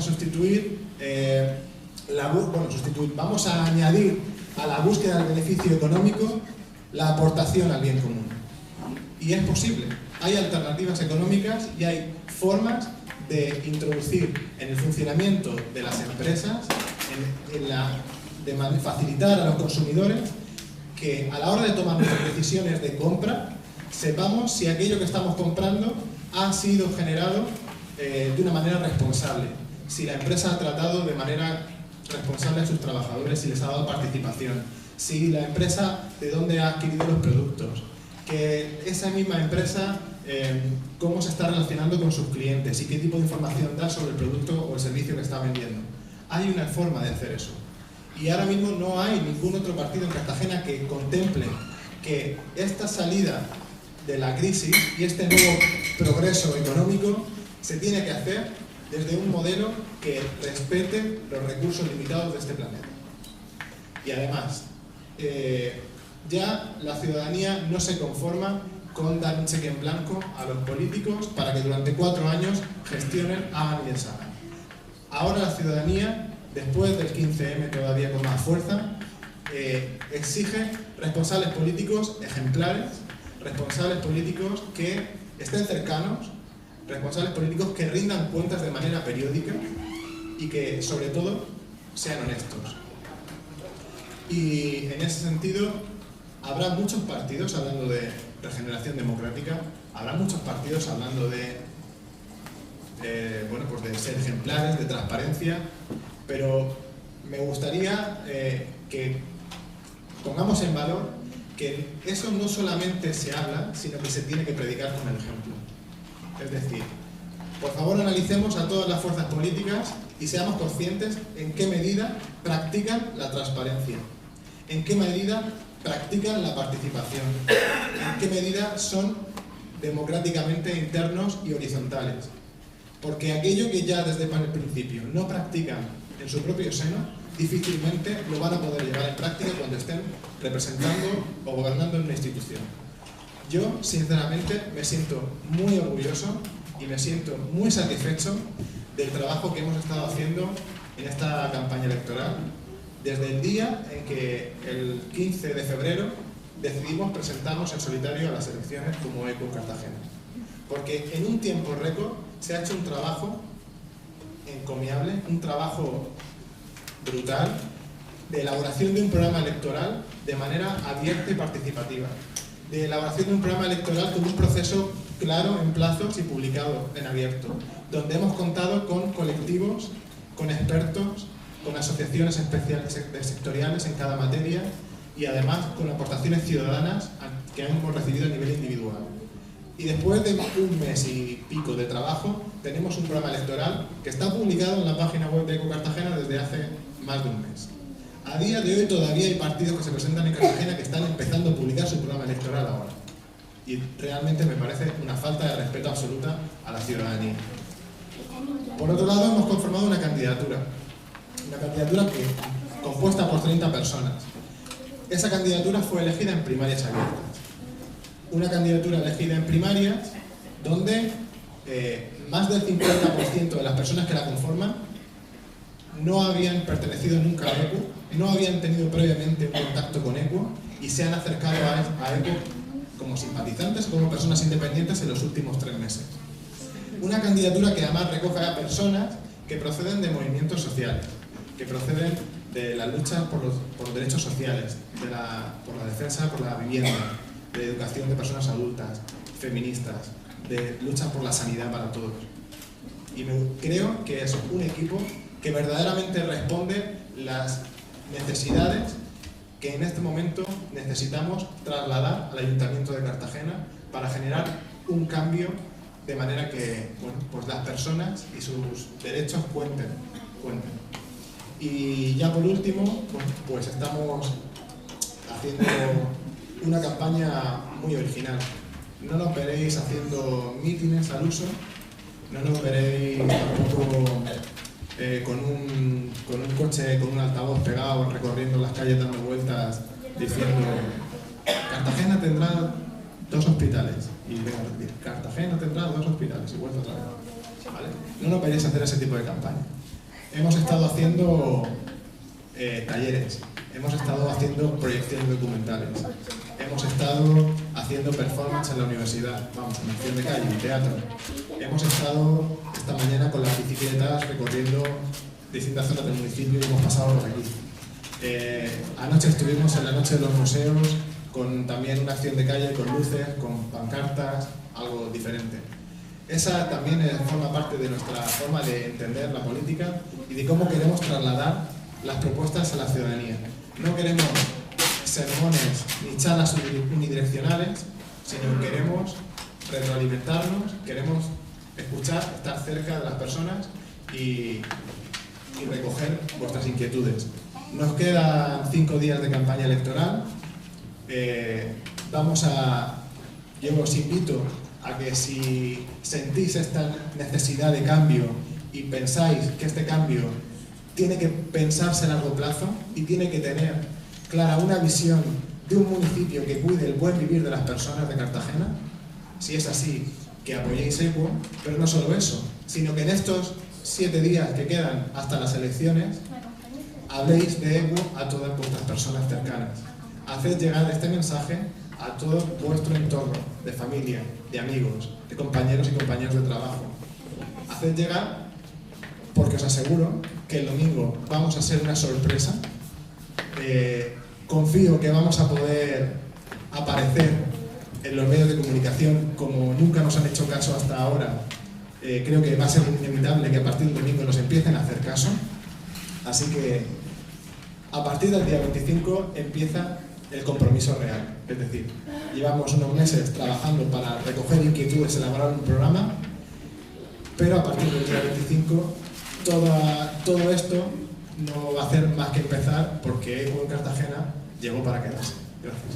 vamos a añadir a la búsqueda del beneficio económico la aportación al bien común. Y es posible. Hay alternativas económicas y hay formas de introducir en el funcionamiento de las empresas, de facilitar a los consumidores que a la hora de tomar nuestras decisiones de compra sepamos si aquello que estamos comprando ha sido generado de una manera responsable, si la empresa ha tratado de manera responsable a sus trabajadores, si les ha dado participación, si la empresa de dónde ha adquirido los productos, que esa misma empresa cómo se está relacionando con sus clientes y qué tipo de información da sobre el producto o el servicio que está vendiendo. Hay una forma de hacer eso. Y ahora mismo no hay ningún otro partido en Cartagena que contemple que esta salida de la crisis y este nuevo progreso económico se tiene que hacer desde un modelo que respete los recursos limitados de este planeta. Y además, ya la ciudadanía no se conforma con dar un cheque en blanco a los políticos para que durante 4 años gestionen, hagan y deshagan. Ahora la ciudadanía, después del 15M todavía con más fuerza, exige responsables políticos ejemplares, responsables políticos que estén cercanos, responsables políticos que rindan cuentas de manera periódica y que, sobre todo, sean honestos. Y en ese sentido, habrá muchos partidos hablando de regeneración democrática, habrá muchos partidos hablando de ser ejemplares, de transparencia, pero me gustaría que pongamos en valor que eso no solamente se habla, sino que se tiene que predicar con el ejemplo. Es decir, por favor analicemos a todas las fuerzas políticas y seamos conscientes en qué medida practican la transparencia, en qué medida practican la participación, en qué medida son democráticamente internos y horizontales. Porque aquello que ya desde el principio no practican en su propio seno, difícilmente lo van a poder llevar en práctica cuando estén representando o gobernando en una institución. Yo, sinceramente, me siento muy orgulloso y me siento muy satisfecho del trabajo que hemos estado haciendo en esta campaña electoral, desde el día en que el 15 de febrero decidimos presentarnos en solitario a las elecciones como ECO Cartagena. Porque en un tiempo récord se ha hecho un trabajo encomiable, un trabajo brutal de elaboración de un programa electoral de manera abierta y participativa, de elaboración de un programa electoral con un proceso claro en plazos y publicado en abierto, donde hemos contado con colectivos, con expertos, con asociaciones especiales sectoriales en cada materia y además con aportaciones ciudadanas que hemos recibido a nivel individual. Y después de un mes y pico de trabajo, tenemos un programa electoral que está publicado en la página web de ECO Cartagena desde hace más de un mes. A día de hoy todavía hay partidos que se presentan en Cartagena que están empezando a publicar su programa electoral ahora. Y realmente me parece una falta de respeto absoluta a la ciudadanía. Por otro lado, hemos conformado una candidatura compuesta por 30 personas. Esa candidatura fue elegida en primarias abiertas. Una candidatura elegida en primarias donde más del 50% de las personas que la conforman no habían pertenecido nunca a ECO, no habían tenido previamente un contacto con ECO y se han acercado a ECO como simpatizantes o como personas independientes en los últimos 3 meses. una candidatura que además recoja a personas que proceden de movimientos sociales, que proceden de la lucha por los derechos sociales, por la defensa por la vivienda, de educación de personas adultas, feministas, de lucha por la sanidad para todos. Y creo que es un equipo que verdaderamente responde las necesidades que en este momento necesitamos trasladar al Ayuntamiento de Cartagena para generar un cambio de manera que, bueno, pues las personas y sus derechos cuenten. Y ya por último, pues estamos haciendo una campaña muy original. No nos veréis haciendo mítines al uso, no nos veréis tampoco con un coche, con un altavoz pegado, recorriendo las calles dando vueltas, diciendo Cartagena tendrá 2 hospitales. Y venga a repetir, Cartagena tendrá 2 hospitales, y vuelta otra vez. ¿Vale? No nos veréis hacer ese tipo de campaña. Hemos estado haciendo talleres, hemos estado haciendo proyecciones documentales, hemos estado haciendo performance en la universidad, vamos, en acción de calle, en teatro. Hemos estado esta mañana con las bicicletas recorriendo distintas zonas del municipio y hemos pasado por aquí. Anoche estuvimos en la noche de los museos con también una acción de calle, con luces, con pancartas, algo diferente. Esa también forma parte de nuestra forma de entender la política y de cómo queremos trasladar las propuestas a la ciudadanía. No queremos sermones ni charlas unidireccionales, sino que queremos retroalimentarnos, queremos escuchar, estar cerca de las personas y recoger vuestras inquietudes. Nos quedan 5 días de campaña electoral. Yo os invito a que si sentís esta necesidad de cambio y pensáis que este cambio tiene que pensarse a largo plazo y tiene que tener clara una visión de un municipio que cuide el buen vivir de las personas de Cartagena, si es así, que apoyéis EQUO, pero no solo eso, sino que en estos 7 días que quedan hasta las elecciones, habléis de EQUO a todas vuestras personas cercanas. Haced llegar este mensaje a todo vuestro entorno, de familia, de amigos, de compañeros y compañeras de trabajo. Haced llegar, porque os aseguro que el domingo vamos a ser una sorpresa. Confío que vamos a poder aparecer en los medios de comunicación como nunca nos han hecho caso hasta ahora. Creo que va a ser inevitable que a partir del domingo nos empiecen a hacer caso. Así que a partir del día 25 empieza el compromiso real. Es decir, llevamos unos meses trabajando para recoger inquietudes, elaborar un programa, pero a partir del día 25 todo esto no va a hacer más que empezar, porque EQUO en Cartagena llegó para quedarse. Gracias.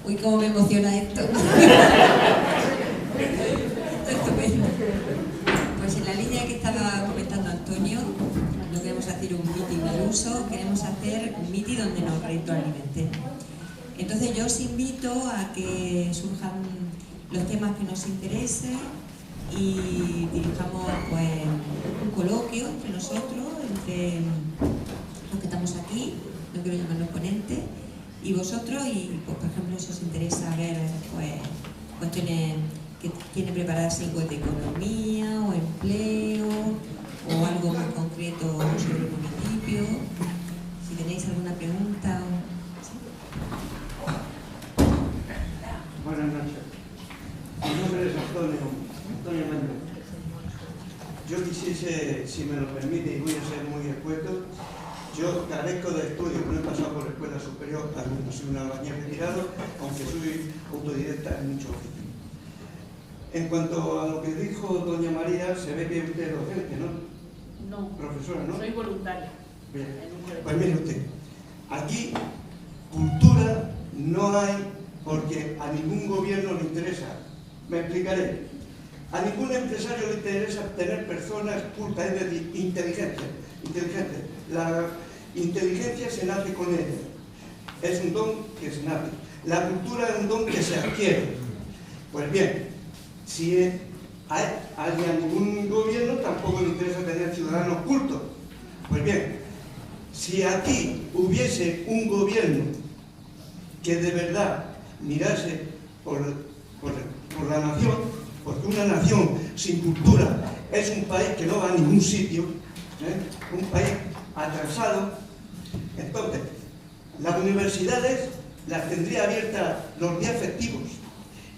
Uy, cómo me emociona esto. Estupendo. Pues en la línea que estaba comentando Antonio, no queremos hacer un meeting al uso, queremos hacer un meeting donde nos retroalimentemos. Entonces yo os invito a que surjan los temas que nos interesen y dirijamos pues un coloquio entre nosotros, entre los que estamos aquí, no quiero llamarlos ponentes, y vosotros, y pues, por ejemplo, si os interesa ver pues, cuestiones que tienen preparadas en de economía o empleo o algo más concreto sobre el municipio, si tenéis alguna pregunta. ¿Sí? Buenas noches. Mi nombre es Antonio Méndez. Yo quisiese, si me lo permite, y voy a ser muy escueto, yo carezco de estudio, no he pasado por la escuela superior, soy un albañil retirado, aunque soy autodidacta en muchos oficios. En cuanto a lo que dijo doña María, se ve que usted es docente, ¿no? No. Profesora, ¿no? Soy voluntaria. Bien. Pues mire usted, aquí cultura no hay porque a ningún gobierno le interesa. Me explicaré. A ningún empresario le interesa tener personas cultas, es decir, inteligentes. La inteligencia se nace con ella. Es un don que se nace. La cultura es un don que se adquiere. Pues bien, si hay algún gobierno, tampoco le interesa tener ciudadanos cultos. Pues bien, si aquí hubiese un gobierno que de verdad mirase por la nación, porque una nación sin cultura es un país que no va a ningún sitio, un país atrasado. Entonces, las universidades las tendría abiertas los días festivos,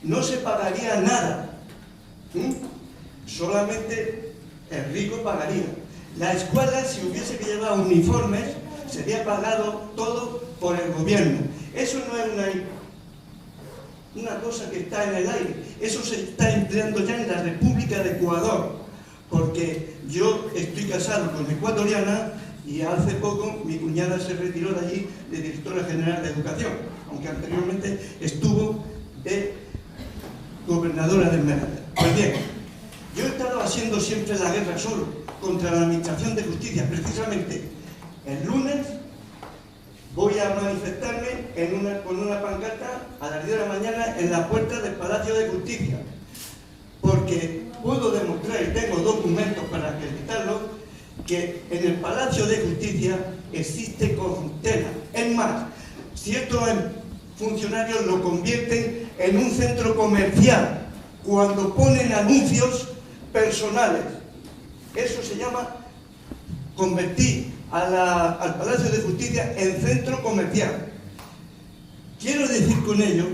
no se pagaría nada, solamente el rico pagaría. La escuela, si hubiese que llevar uniformes, sería pagado todo por el gobierno. Eso no es una cosa que está en el aire, eso se está empleando ya en la República de Ecuador, porque yo estoy casado con ecuatoriana y hace poco mi cuñada se retiró de allí de directora general de educación, aunque anteriormente estuvo de gobernadora del Esmeralda. Pues bien, yo he estado haciendo siempre la guerra solo contra la administración de justicia. Precisamente el lunes voy a manifestarme con una pancarta a las 10 de la mañana en la puerta del Palacio de Justicia, porque puedo demostrar, y tengo documentos para acreditarlo, que en el Palacio de Justicia existe corruptela. Es más, ciertos funcionarios lo convierten en un centro comercial cuando ponen anuncios personales. Eso se llama convertir al Palacio de Justicia en centro comercial. Quiero decir con ello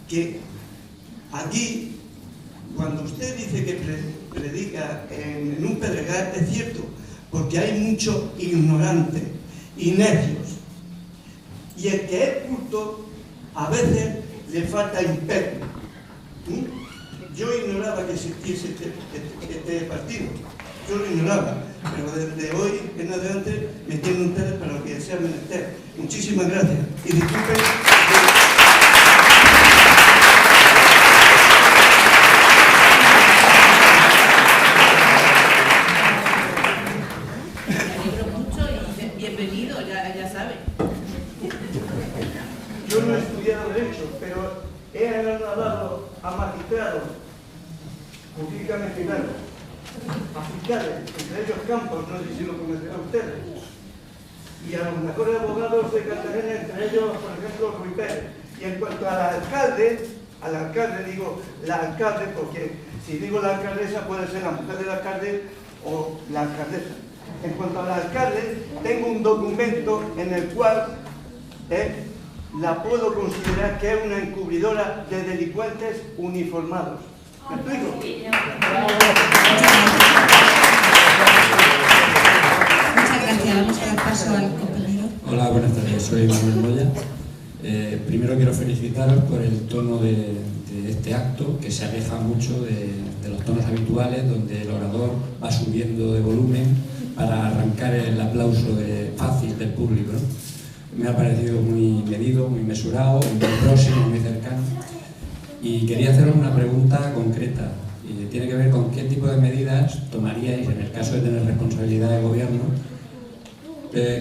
que aquí, cuando usted dice que predica en un pedregal, es cierto, porque hay muchos ignorantes y necios. Y el que es culto, a veces le falta imperio. Yo ignoraba que existiese este partido. Yo lo ignoraba, pero desde hoy en adelante me tienen ustedes para lo que sea menester. Muchísimas gracias. Y disculpen. Me alegro mucho y bienvenido, ya sabe. Yo no he estudiado Derecho, pero he anonadado a magistrados, jurídicamente claro, a fiscales, entre ellos Campos, no sé si lo conocerán ustedes, y a los mejores abogados de Cartagena, entre ellos, por ejemplo, Ruiz Pérez. Y en cuanto al alcalde digo la alcalde, porque si digo la alcaldesa puede ser la mujer del alcalde o la alcaldesa. En cuanto al alcalde, tengo un documento en el cual la puedo considerar que es una encubridora de delincuentes uniformados. ¿Me explico? Muchas gracias. Vamos a dar paso al compañero. Hola, buenas tardes. Soy Manuel Moya. Primero quiero felicitaros por el tono de este acto, que se aleja mucho de los tonos habituales, donde el orador va subiendo de volumen para arrancar el aplauso fácil del público, ¿no? Me ha parecido muy medido, muy mesurado, muy próximo, muy cercano. Y quería haceros una pregunta concreta. Y tiene que ver con qué tipo de medidas tomaríais, en el caso de tener responsabilidad de gobierno,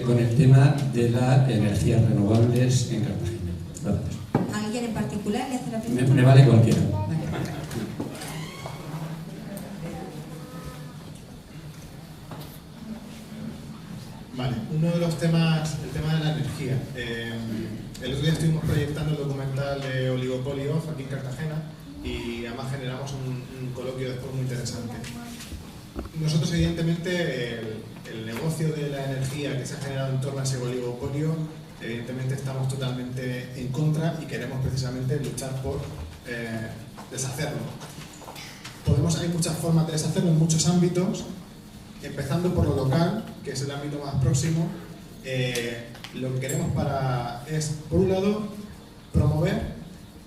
con el tema de las energías renovables en Cartagena. Gracias. ¿Alguien en particular le hace la pregunta? Me vale cualquiera. Vale. Vale, uno de los temas, el tema de la energía. El otro día estuvimos proyectando el documental de Oligopolio aquí en Cartagena y además generamos un coloquio después muy interesante. Nosotros, evidentemente, el negocio de la energía que se ha generado en torno a ese oligopolio, evidentemente estamos totalmente en contra y queremos precisamente luchar por deshacerlo. Hay muchas formas de deshacerlo en muchos ámbitos, empezando por lo local, que es el ámbito más próximo. Lo que queremos es, por un lado, promover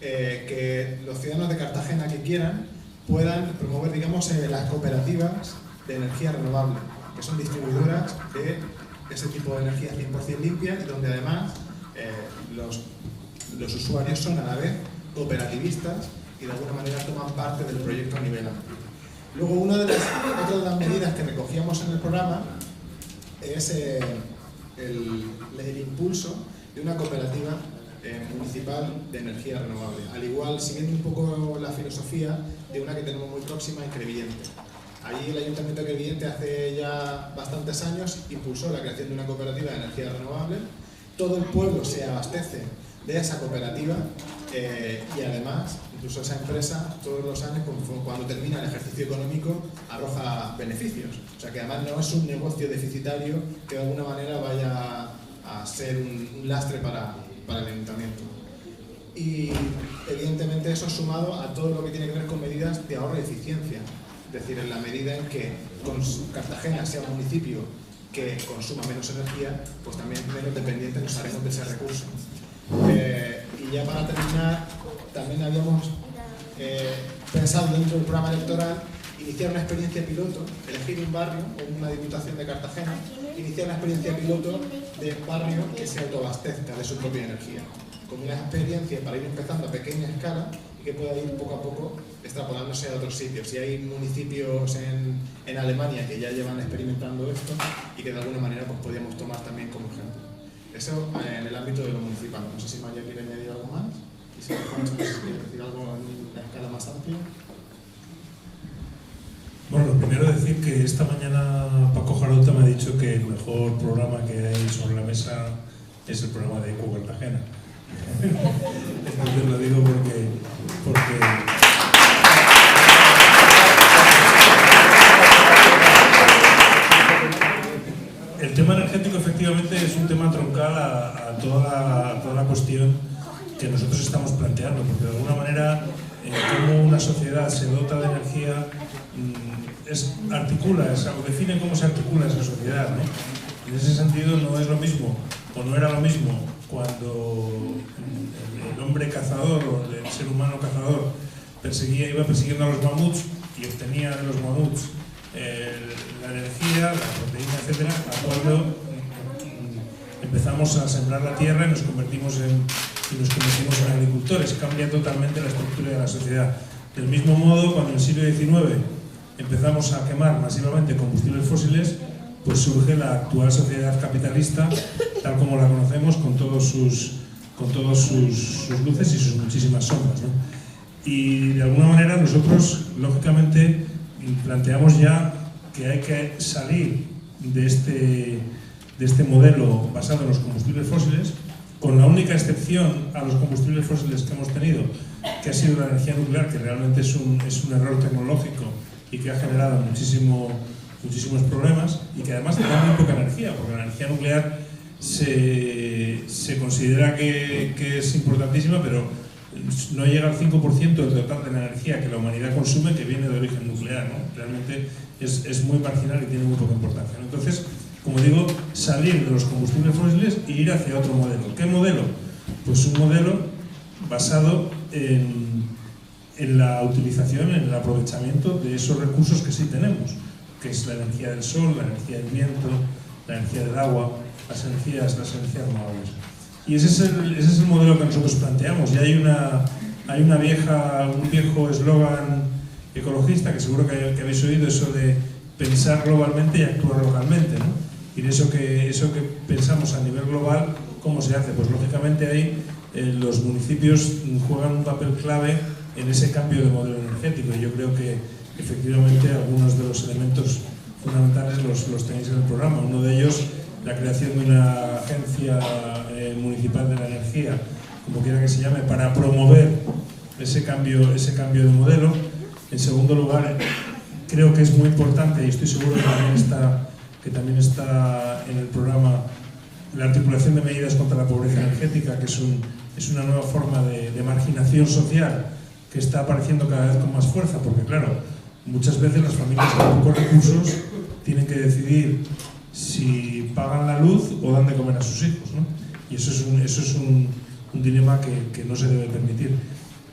que los ciudadanos de Cartagena que quieran puedan promover, digamos, las cooperativas de energía renovable, que son distribuidoras de ese tipo de energía 100% limpia y donde además los usuarios son a la vez cooperativistas y de alguna manera toman parte del proyecto a nivel amplio. Luego, otra de las medidas que recogíamos en el programa es el impulso de una cooperativa municipal de energía renovable. Al igual, siguiendo un poco la filosofía de una que tenemos muy próxima en Crevillente. Allí el Ayuntamiento de Crevillente hace ya bastantes años impulsó la creación de una cooperativa de energía renovable. Todo el pueblo se abastece de esa cooperativa y además, incluso esa empresa todos los años, cuando termina el ejercicio económico, arroja beneficios. O sea que además no es un negocio deficitario que de alguna manera vaya a ser un lastre para el ayuntamiento. Y evidentemente eso sumado a todo lo que tiene que ver con medidas de ahorro y eficiencia. Es decir, en la medida en que Cartagena sea un municipio que consuma menos energía, pues también menos dependientes nos haremos de ese recurso. Y ya para terminar, también habíamos pensado dentro del programa electoral iniciar una experiencia piloto, elegir un barrio o una diputación de Cartagena, iniciar una experiencia piloto de barrio que se autoabastezca de su propia energía, con una experiencia para ir empezando a pequeña escala y que pueda ir poco a poco extrapolándose a otros sitios. Y hay municipios en Alemania que ya llevan experimentando esto y que de alguna manera pues podríamos tomar también como ejemplo. Eso en el ámbito de lo municipal. No sé si María quiere añadir algo más y si Juancho quiere decir algo en una escala más amplia. Bueno, lo primero es decir que esta mañana Paco Jarota me ha dicho que el mejor programa que hay sobre la mesa es el programa de Eco Cartagena. Entonces lo digo porque el tema energético efectivamente es un tema troncal a toda la cuestión que nosotros estamos planteando, porque de alguna manera cómo una sociedad se dota de energía define cómo se articula esa sociedad, ¿no? En ese sentido no es lo mismo, o no era lo mismo, cuando el hombre cazador o el ser humano cazador iba persiguiendo a los mamuts y obtenía de los mamuts la energía, la proteína, etcétera, a cuando empezamos a sembrar la tierra y nos convertimos en agricultores. Cambia totalmente la estructura de la sociedad. Del mismo modo, cuando en el siglo XIX empezamos a quemar masivamente combustibles fósiles, pues surge la actual sociedad capitalista, tal como la conocemos, con todos sus luces y sus muchísimas sombras, ¿no? Y de alguna manera nosotros, lógicamente, planteamos ya que hay que salir de este modelo basado en los combustibles fósiles, con la única excepción a los combustibles fósiles que hemos tenido, que ha sido la energía nuclear, que realmente es un error tecnológico y que ha generado muchísimos problemas y que además tiene muy poca energía, porque la energía nuclear se considera que es importantísima, pero no llega al 5% del total de la energía que la humanidad consume que viene de origen nuclear, ¿no? Realmente es muy marginal y tiene muy poca importancia, ¿no? Entonces, como digo, salir de los combustibles fósiles e ir hacia otro modelo. ¿Qué modelo? Pues un modelo basado en la utilización, en el aprovechamiento de esos recursos que sí tenemos, que es la energía del sol, la energía del viento, la energía del agua, las energías renovables. Y ese es el modelo que nosotros planteamos. Y hay un viejo eslogan ecologista que seguro que habéis oído, eso de pensar globalmente y actuar localmente, ¿no? Y de eso que pensamos a nivel global, ¿cómo se hace? Pues lógicamente ahí los municipios juegan un papel clave en ese cambio de modelo energético, y yo creo que efectivamente algunos de los elementos fundamentales los tenéis en el programa. Uno de ellos, la creación de una agencia municipal de la energía, como quiera que se llame, para promover ese cambio de modelo. En segundo lugar, creo que es muy importante, y estoy seguro que también está en el programa, la articulación de medidas contra la pobreza energética, que es una nueva forma de marginación social que está apareciendo cada vez con más fuerza, porque claro, muchas veces las familias con pocos recursos tienen que decidir si pagan la luz o dan de comer a sus hijos, ¿no? Y eso es un dilema que no se debe permitir.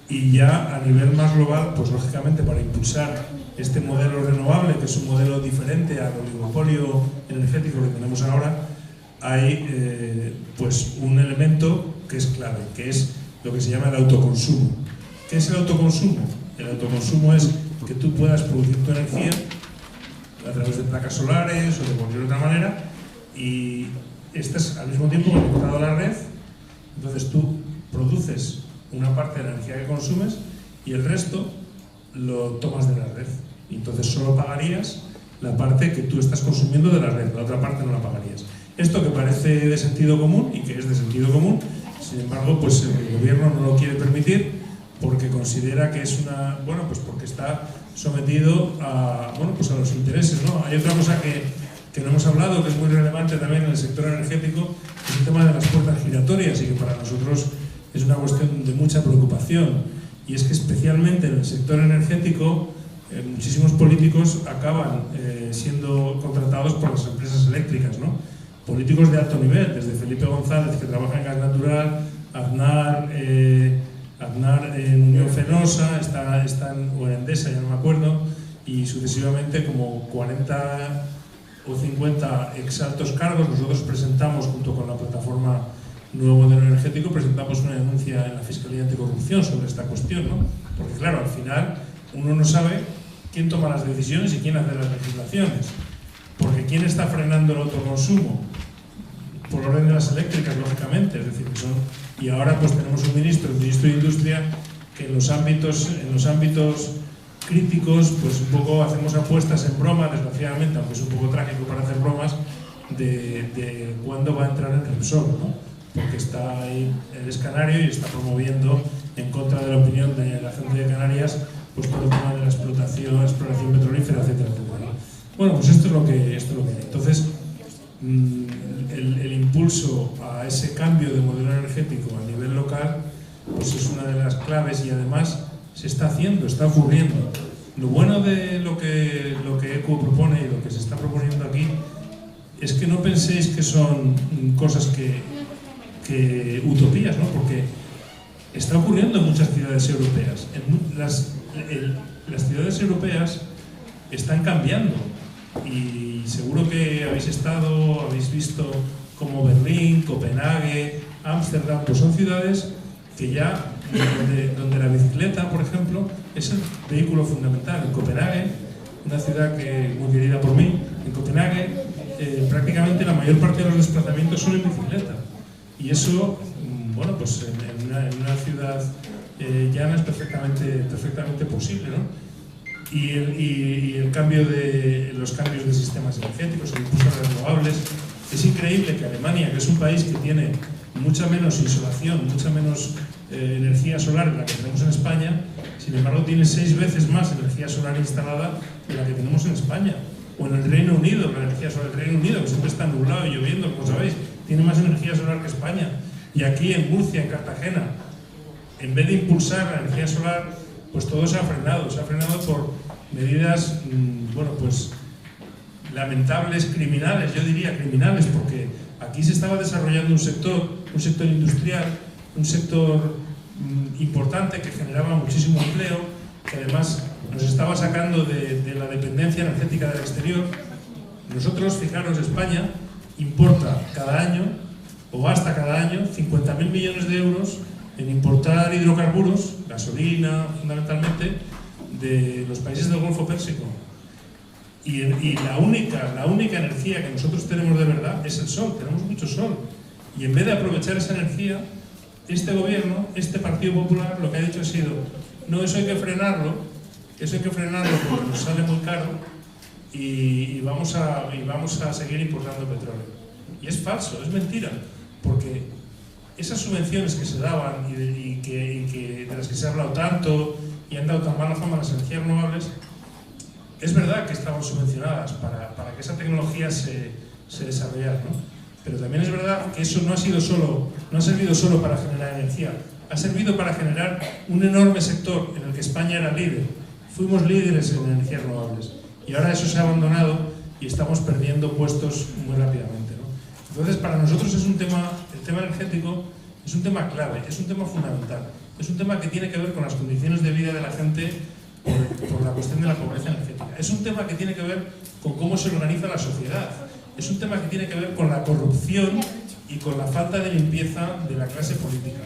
Y ya a nivel más global, pues lógicamente para impulsar este modelo renovable, que es un modelo diferente al oligopolio energético que tenemos ahora, hay pues un elemento que es clave, que es lo que se llama el autoconsumo. ¿Qué es el autoconsumo? El autoconsumo es que tú puedas producir tu energía a través de placas solares o de cualquier otra manera, y estás al mismo tiempo conectado a la red. Entonces tú produces una parte de la energía que consumes y el resto lo tomas de la red. Y entonces solo pagarías la parte que tú estás consumiendo de la red, la otra parte no la pagarías. Esto que parece de sentido común y que es de sentido común, sin embargo, pues el gobierno no lo quiere permitir porque considera que es una, bueno, pues porque está sometido a, bueno, pues a los intereses, ¿no? Hay otra cosa que no hemos hablado, que es muy relevante también en el sector energético, es el tema de las puertas giratorias, y que para nosotros es una cuestión de mucha preocupación. Y es que especialmente en el sector energético muchísimos políticos acaban siendo contratados por las empresas eléctricas, ¿no? Políticos de alto nivel, desde Felipe González, que trabaja en gas natural, Aznar en Unión Fenosa, o en Endesa, ya no me acuerdo, y sucesivamente como 40 o 50 exaltos cargos. Nosotros presentamos, junto con la plataforma Nuevo Modelo Energético, presentamos una denuncia en la Fiscalía Anticorrupción sobre esta cuestión, ¿no? Porque claro, al final uno no sabe quién toma las decisiones y quién hace las legislaciones. Porque quién está frenando el autoconsumo, por orden de las eléctricas, lógicamente, es decir, que son, y ahora pues tenemos un ministro, el ministro de Industria, que en los ámbitos críticos, pues un poco hacemos apuestas en broma, desgraciadamente, aunque es un poco trágico para hacer bromas, de cuándo va a entrar el Repsol, ¿no? Porque está ahí, él es canario y está promoviendo, en contra de la opinión de la gente de Canarias, pues todo el tema de la exploración petrolífera, etcétera, etcétera. Bueno, pues esto es lo que hay. Entonces, el impulso a ese cambio de modelo energético a nivel local, pues es una de las claves, y además se está haciendo, está ocurriendo. Lo bueno de lo que ECO propone y lo que se está proponiendo aquí es que no penséis que son cosas que utopías, ¿no? Porque está ocurriendo en muchas ciudades europeas. Las ciudades europeas están cambiando, y seguro que habéis visto como Berlín, Copenhague, Ámsterdam, pues son ciudades que ya, donde la bicicleta, por ejemplo, es el vehículo fundamental. En Copenhague, una ciudad muy querida por mí, en Copenhague prácticamente la mayor parte de los desplazamientos son en bicicleta. Y eso, bueno, pues en una ciudad llana es perfectamente posible, ¿no? Y los cambios de sistemas energéticos, el impulso de renovables. Es increíble que Alemania, que es un país que tiene mucha menos insolación, mucha menos energía solar de la que tenemos en España, sin embargo tiene 6 veces más energía solar instalada de la que tenemos en España. O en el Reino Unido, la energía solar del Reino Unido, que siempre está nublado y lloviendo, como sabéis, tiene más energía solar que España. Y aquí en Murcia, en Cartagena, en vez de impulsar la energía solar, pues todo se ha frenado por medidas, bueno, pues lamentables, criminales, yo diría criminales, porque aquí se estaba desarrollando un sector industrial, un sector importante que generaba muchísimo empleo, que además nos estaba sacando de la dependencia energética del exterior. Nosotros, fijaros, España importa cada año, o gasta cada año, 50.000 millones de euros en importar hidrocarburos, gasolina fundamentalmente, de los países del Golfo Pérsico. Y la única energía que nosotros tenemos de verdad es el sol, tenemos mucho sol. Y en vez de aprovechar esa energía, este gobierno, este Partido Popular, lo que ha dicho ha sido: no, eso hay que frenarlo porque nos sale muy caro y vamos a seguir importando petróleo. Y es falso, es mentira, porque esas subvenciones que se daban y de las que se ha hablado tanto y han dado tan mala fama a las energías renovables, es verdad que estaban subvencionadas para que esa tecnología se desarrollara, ¿no? Pero también es verdad que eso no ha servido solo para generar energía, ha servido para generar un enorme sector en el que España era líder. Fuimos líderes en energías renovables y ahora eso se ha abandonado y estamos perdiendo puestos muy rápidamente, ¿no? Entonces, para nosotros el tema energético es un tema clave, es un tema fundamental, es un tema que tiene que ver con las condiciones de vida de la gente por la cuestión de la pobreza energética. Es un tema que tiene que ver con cómo se organiza la sociedad. Es un tema que tiene que ver con la corrupción y con la falta de limpieza de la clase política.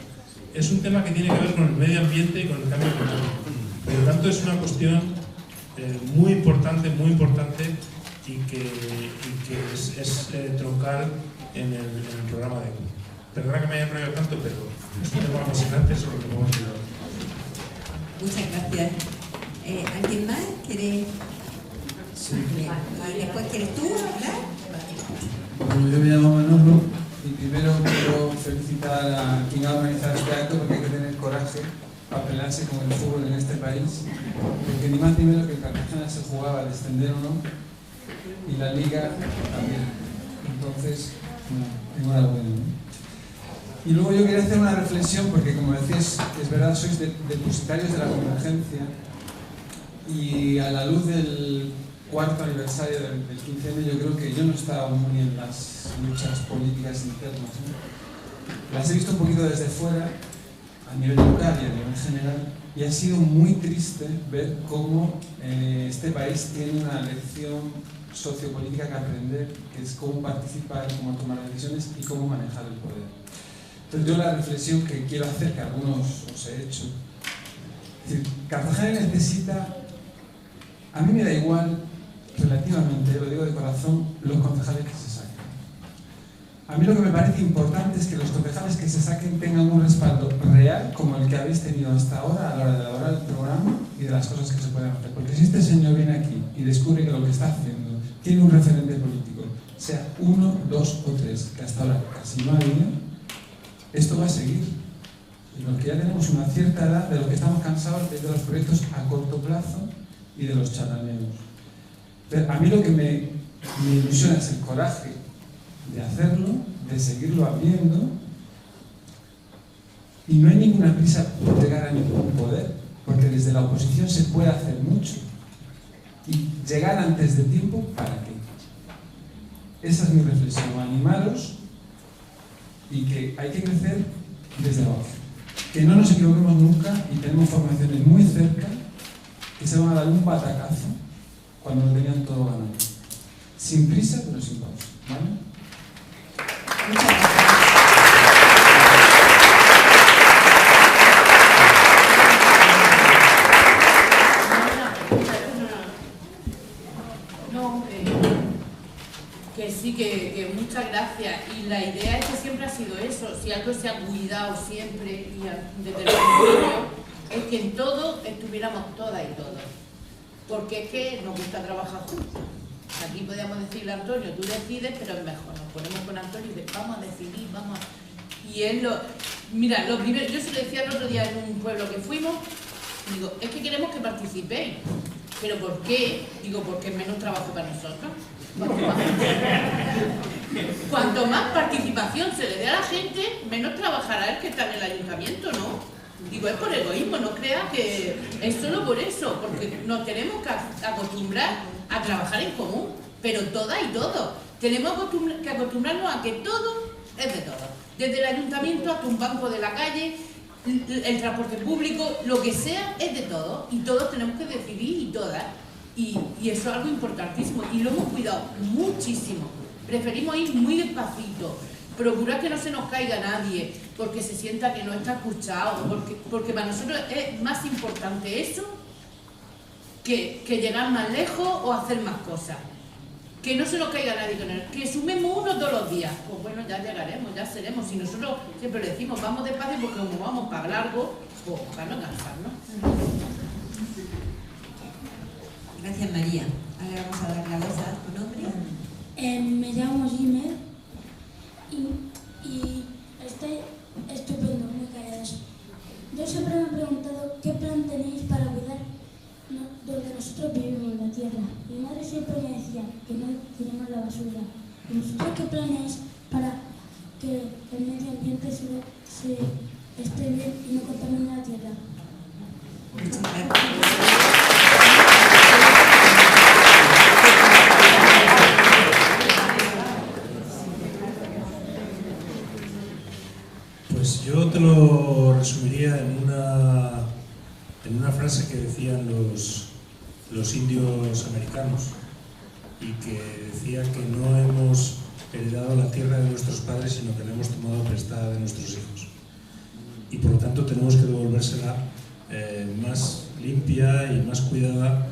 Es un tema que tiene que ver con el medio ambiente y con el cambio climático. Por lo tanto, es una cuestión muy importante y que es troncal en el programa de hoy. Perdona que me haya enrollado tanto, pero es un tema apasionante sobre lo que vamos a hablar. Muchas gracias. ¿Alguien más quiere? Sí. ¿Y después quieres tú hablar? Bueno, yo me llamo Manolo y primero quiero felicitar a quien ha organizado este acto, porque hay que tener coraje para pelearse con el fútbol en este país, porque ni más ni menos que el Cartagena se jugaba a descender o no, y la Liga también. Entonces, enhorabuena, ¿no? Y luego yo quería hacer una reflexión, porque como decís, es verdad, sois depositarios de la convergencia, y a la luz del cuarto aniversario del 15M, yo creo que yo no estaba muy en las luchas políticas internas, ¿no? Las he visto un poquito desde fuera, a nivel local y a nivel general, y ha sido muy triste ver cómo este país tiene una lección sociopolítica que aprender, que es cómo participar, cómo tomar decisiones y cómo manejar el poder. Entonces yo la reflexión que quiero hacer, que algunos os he hecho, es decir, Cartagena necesita, a mí me da igual, relativamente, lo digo de corazón, los concejales que se saquen. A mí lo que me parece importante es que los concejales que se saquen tengan un respaldo real, como el que habéis tenido hasta ahora a la hora de elaborar el programa y de las cosas que se pueden hacer. Porque si este señor viene aquí y descubre que lo que está haciendo tiene un referente político, sea 1, 2 o 3, que hasta ahora casi no ha habido, esto va a seguir. Y los que ya tenemos una cierta edad, de lo que estamos cansados es de los proyectos a corto plazo y de los chalaneos. Pero a mí lo que me ilusiona es el coraje de hacerlo, de seguirlo haciendo, y no hay ninguna prisa por llegar a ningún poder, porque desde la oposición se puede hacer mucho. Y llegar antes de tiempo, ¿para qué? Esa es mi reflexión, animaros, y que hay que crecer desde abajo. Que no nos equivoquemos nunca, y tenemos formaciones muy cerca que se van a dar un batacazo cuando lo tenían todo ganado. Sin prisa, pero sin pausa, ¿vale? Muchas gracias. Que sí, que muchas gracias. Y la idea es que siempre ha sido eso. Si algo se ha cuidado siempre y desde el principio, es que en todo estuviéramos todas y todos. Porque es que nos gusta trabajar juntos. Aquí podríamos decirle a Antonio, tú decides, pero es mejor. Nos ponemos con Antonio y decimos, vamos a decidir, vamos a... Y él mira, lo primero, yo se lo decía el otro día en un pueblo que fuimos, digo, es que queremos que participéis. ¿Pero por qué? Digo, porque es menos trabajo para nosotros. Cuanto más participación se le dé a la gente, menos trabajará el que está en el ayuntamiento, ¿no? Digo, es por egoísmo, no creas que es solo por eso, porque nos tenemos que acostumbrar a trabajar en común, pero todas y todos. Tenemos que acostumbrarnos a que todo es de todos. Desde el ayuntamiento hasta un banco de la calle, el transporte público, lo que sea es de todos, y todos tenemos que decidir y todas. Y eso es algo importantísimo, y lo hemos cuidado muchísimo. Preferimos ir muy despacito, procurar que no se nos caiga nadie, porque se sienta que no está escuchado, porque para nosotros es más importante eso que llegar más lejos o hacer más cosas. Que no se nos caiga nadie con él, que sumemos uno todos los días. Pues bueno, ya llegaremos, ya seremos. Si nosotros siempre le decimos, vamos despacio porque como vamos para largo, pues para no cansarnos. Gracias, María. Ahora vamos a dar la voz a tu nombre. Me llamo Jiménez y estoy estupendo, muy callados. Yo siempre me he preguntado qué plan tenéis para cuidar donde nosotros vivimos, en la tierra. Mi madre siempre me decía que no tiremos la basura. ¿Y vosotros qué planes para que el medio ambiente esté bien y no contamine la tierra? Muchas gracias. Pues yo te lo resumiría en una frase que decían los indios americanos, y que decía que no hemos heredado la tierra de nuestros padres, sino que la hemos tomado prestada de nuestros hijos. Y por lo tanto tenemos que devolvérsela más limpia y más cuidada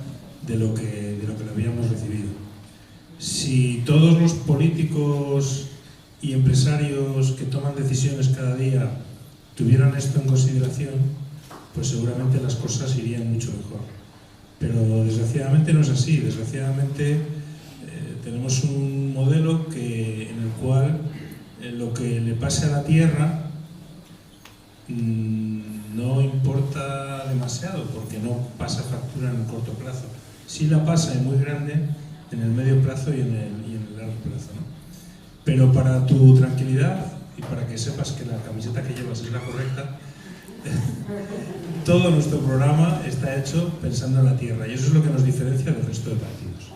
de lo que le habíamos recibido. Si todos los políticos y empresarios que toman decisiones cada día tuvieran esto en consideración, pues seguramente las cosas irían mucho mejor. Pero desgraciadamente no es así. Desgraciadamente tenemos un modelo en el cual lo que le pase a la Tierra no importa demasiado, porque no pasa factura en el corto plazo. Sí la pasa y muy grande en el medio plazo y en el largo plazo, ¿no? Pero para tu tranquilidad y para que sepas que la camiseta que llevas es la correcta, todo nuestro programa está hecho pensando en la Tierra, y eso es lo que nos diferencia del resto de partidos.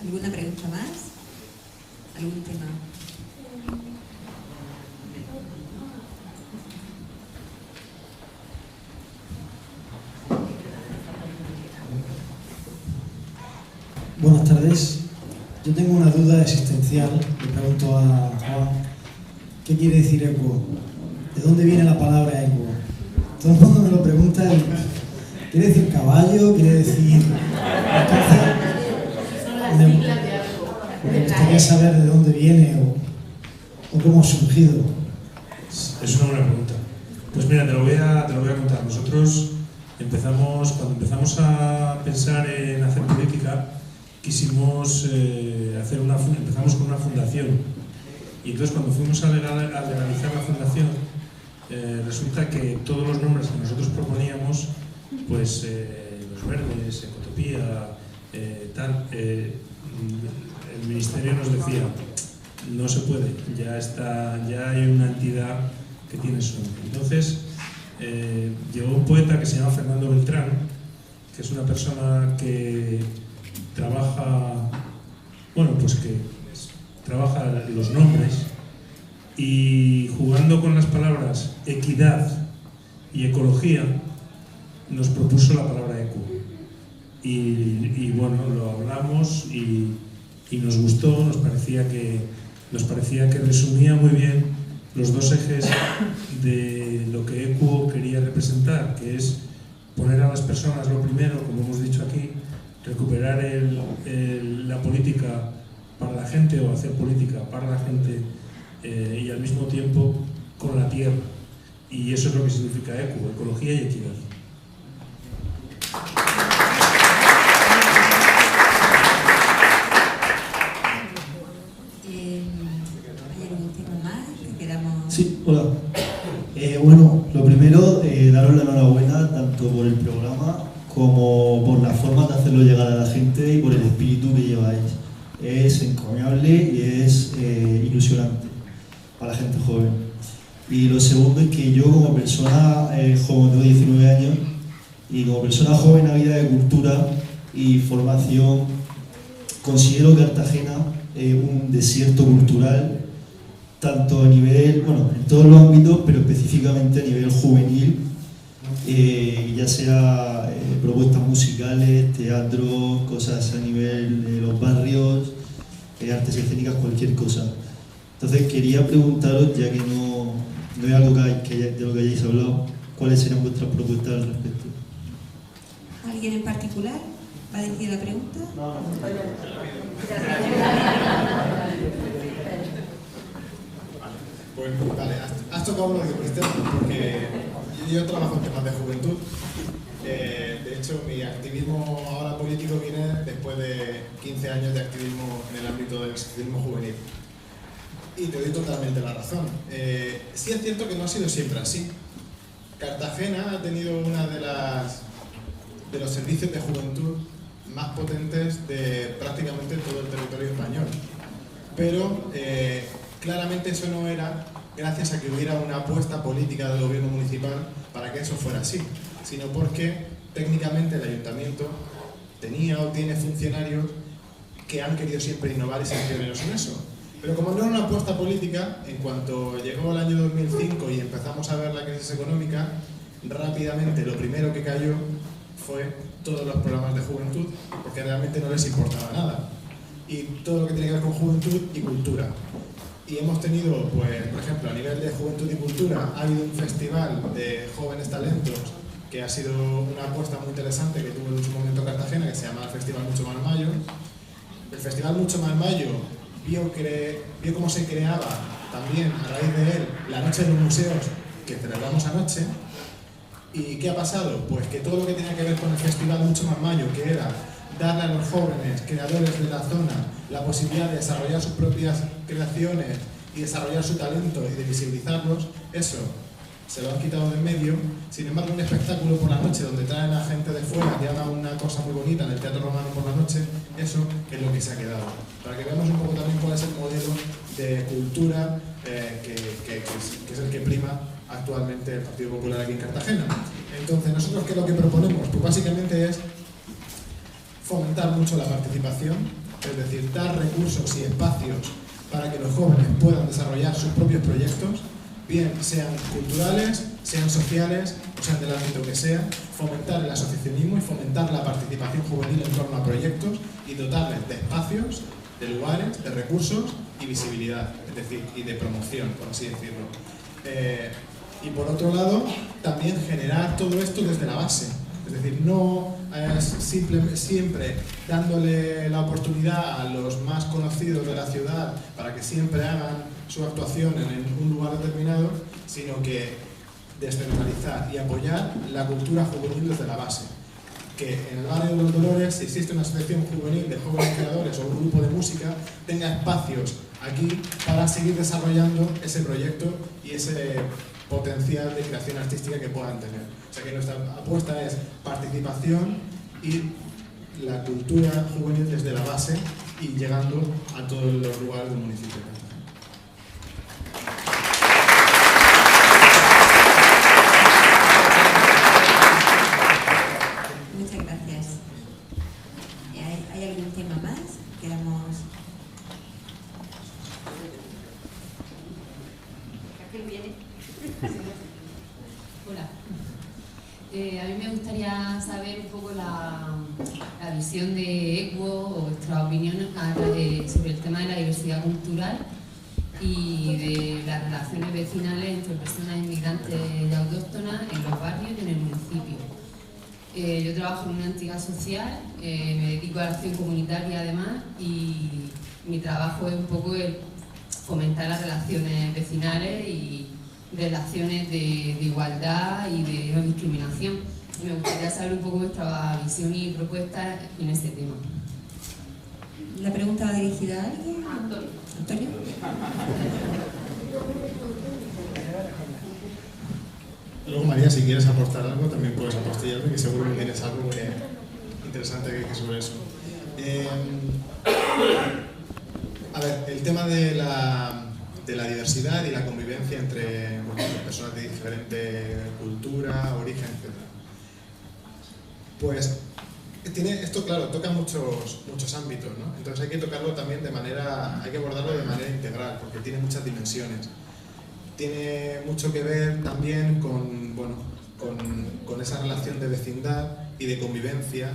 ¿Alguna pregunta más? ¿Algún tema? Buenas tardes. Yo tengo una duda existencial. Le pregunto a Juan, ¿qué quiere decir equo? ¿De dónde viene la palabra equo? Todo el mundo me lo pregunta. ¿Quiere decir caballo? ¿Quiere decir...? Me gustaría saber de dónde viene o cómo ha surgido. Es una buena pregunta. Pues mira, te lo voy a contar. Nosotros cuando empezamos a pensar en hacer política, quisimos empezamos con una fundación. Y entonces cuando fuimos a legalizar la fundación, resulta que todos los nombres que nosotros proponíamos, pues Los Verdes, Ecotopía, el ministerio nos decía, no se puede, ya hay una entidad que tiene su nombre. Entonces llegó un poeta que se llama Fernando Beltrán, que es una persona que trabaja los nombres, y jugando con las palabras equidad y ecología nos propuso la palabra eco. Y bueno, lo hablamos y nos gustó, nos parecía que resumía muy bien los dos ejes de lo que ECO quería representar, que es poner a las personas lo primero, como hemos dicho aquí, recuperar la política para la gente, o hacer política para la gente, y al mismo tiempo con la tierra. Y eso es lo que significa ECO, ecología y equidad. Sí, hola. Bueno, lo primero, daros la enhorabuena tanto por el programa como por la forma de hacerlo llegar a la gente y por el espíritu que lleváis. Es encomiable y es ilusionante para la gente joven. Y lo segundo es que yo como persona joven, tengo 19 años, y como persona joven a vida de cultura y formación, considero Cartagena un desierto cultural, tanto a nivel, en todos los ámbitos, pero específicamente a nivel juvenil, ya sea propuestas musicales, teatro, cosas a nivel de los barrios, artes escénicas, cualquier cosa. Entonces quería preguntaros, ya que no es algo de lo que hayáis hablado, ¿cuáles serían vuestras propuestas al respecto? ¿Alguien en particular va a decir la pregunta? No. Pues vale, has tocado uno de mis temas, porque yo trabajo en temas de juventud. De hecho, mi activismo ahora político viene después de 15 años de activismo en el ámbito del activismo juvenil. Y te doy totalmente la razón. Sí es cierto que no ha sido siempre así. Cartagena ha tenido uno de los servicios de juventud más potentes de prácticamente todo el territorio español. Pero claramente eso no era gracias a que hubiera una apuesta política del gobierno municipal para que eso fuera así, sino porque técnicamente el ayuntamiento tenía o tiene funcionarios que han querido siempre innovar y ser pioneros en eso. Pero como no era una apuesta política, en cuanto llegó el año 2005 y empezamos a ver la crisis económica, rápidamente lo primero que cayó fue todos los programas de juventud, porque realmente no les importaba nada. Y todo lo que tiene que ver con juventud y cultura. y hemos tenido, pues, por ejemplo, a nivel de juventud y cultura, ha habido un festival de jóvenes talentos que ha sido una apuesta muy interesante que tuvo en su momento Cartagena, que se llama el Festival Mucho Más Mayo. El Festival Mucho Más Mayo vio cómo se creaba también, a raíz de él, la Noche de los Museos que celebramos anoche. ¿Y qué ha pasado? Pues que todo lo que tenía que ver con el Festival Mucho Más Mayo, que era darle a los jóvenes creadores de la zona la posibilidad de desarrollar sus propias creaciones y desarrollar su talento y de visibilizarlos, eso se lo han quitado de en medio. Sin embargo, un espectáculo por la noche donde traen a gente de fuera que haga una cosa muy bonita en el Teatro Romano por la noche, eso es lo que se ha quedado. Para que veamos un poco también cuál es el modelo de cultura que es el que prima actualmente el Partido Popular aquí en Cartagena. Entonces, nosotros, ¿qué es lo que proponemos? Pues básicamente es fomentar mucho la participación, es decir, dar recursos y espacios para que los jóvenes puedan desarrollar sus propios proyectos, bien sean culturales, sean sociales, o sean del ámbito que sea, fomentar el asociacionismo y fomentar la participación juvenil en torno a proyectos y dotarles de espacios, de lugares, de recursos y visibilidad, es decir, y de promoción, por así decirlo. Y por otro lado, también generar todo esto desde la base, es decir, no siempre dándole la oportunidad a los más conocidos de la ciudad para que siempre hagan su actuación en un lugar determinado, sino que descentralizar y apoyar la cultura juvenil desde la base. Que en el barrio de los Dolores, si existe una asociación juvenil de jóvenes creadores o un grupo de música, tenga espacios aquí para seguir desarrollando ese proyecto y ese potencial de creación artística que puedan tener. O sea que nuestra apuesta es participación y la cultura juvenil desde la base y llegando a todos los lugares del municipio. Muchas gracias. ¿Hay algún tema más? Queramos... ¿Raquel viene? Hola. A mí me gustaría saber un poco la visión de ECUO o vuestra opinión sobre el tema de la diversidad cultural y de las relaciones vecinales entre personas inmigrantes y autóctonas en los barrios y en el municipio. Yo trabajo en una entidad social, me dedico a la acción comunitaria además, y mi trabajo es un poco el fomentar las relaciones vecinales y relaciones de igualdad y de no discriminación. Me gustaría saber un poco vuestra visión y propuestas en este tema. ¿La pregunta va dirigida a alguien? Antonio. ¿Antonio? Luego, María, si quieres aportar algo, también puedes apostillar, porque seguro que tienes algo muy interesante que sobre eso. A ver, el tema de la diversidad y la convivencia entre personas de diferente cultura, origen, etc. Pues esto, claro, toca muchos ámbitos, ¿no? Entonces hay que tocarlo también hay que abordarlo de manera integral, porque tiene muchas dimensiones. Tiene mucho que ver también con esa relación de vecindad y de convivencia,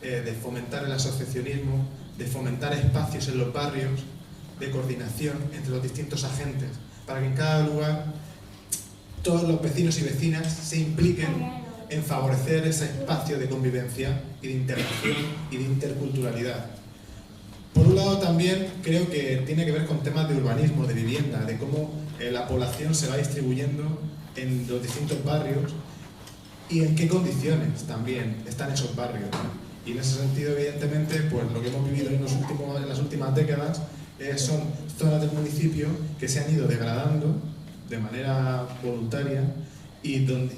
de fomentar el asociacionismo, de fomentar espacios en los barrios, de coordinación entre los distintos agentes, para que en cada lugar todos los vecinos y vecinas se impliquen en favorecer ese espacio de convivencia y de integración y de interculturalidad. Por un lado, también creo que tiene que ver con temas de urbanismo, de vivienda, de cómo la población se va distribuyendo en los distintos barrios y en qué condiciones también están esos barrios, ¿no? Y en ese sentido, evidentemente, pues lo que hemos vivido en las últimas décadas son zonas del municipio que se han ido degradando de manera voluntaria y donde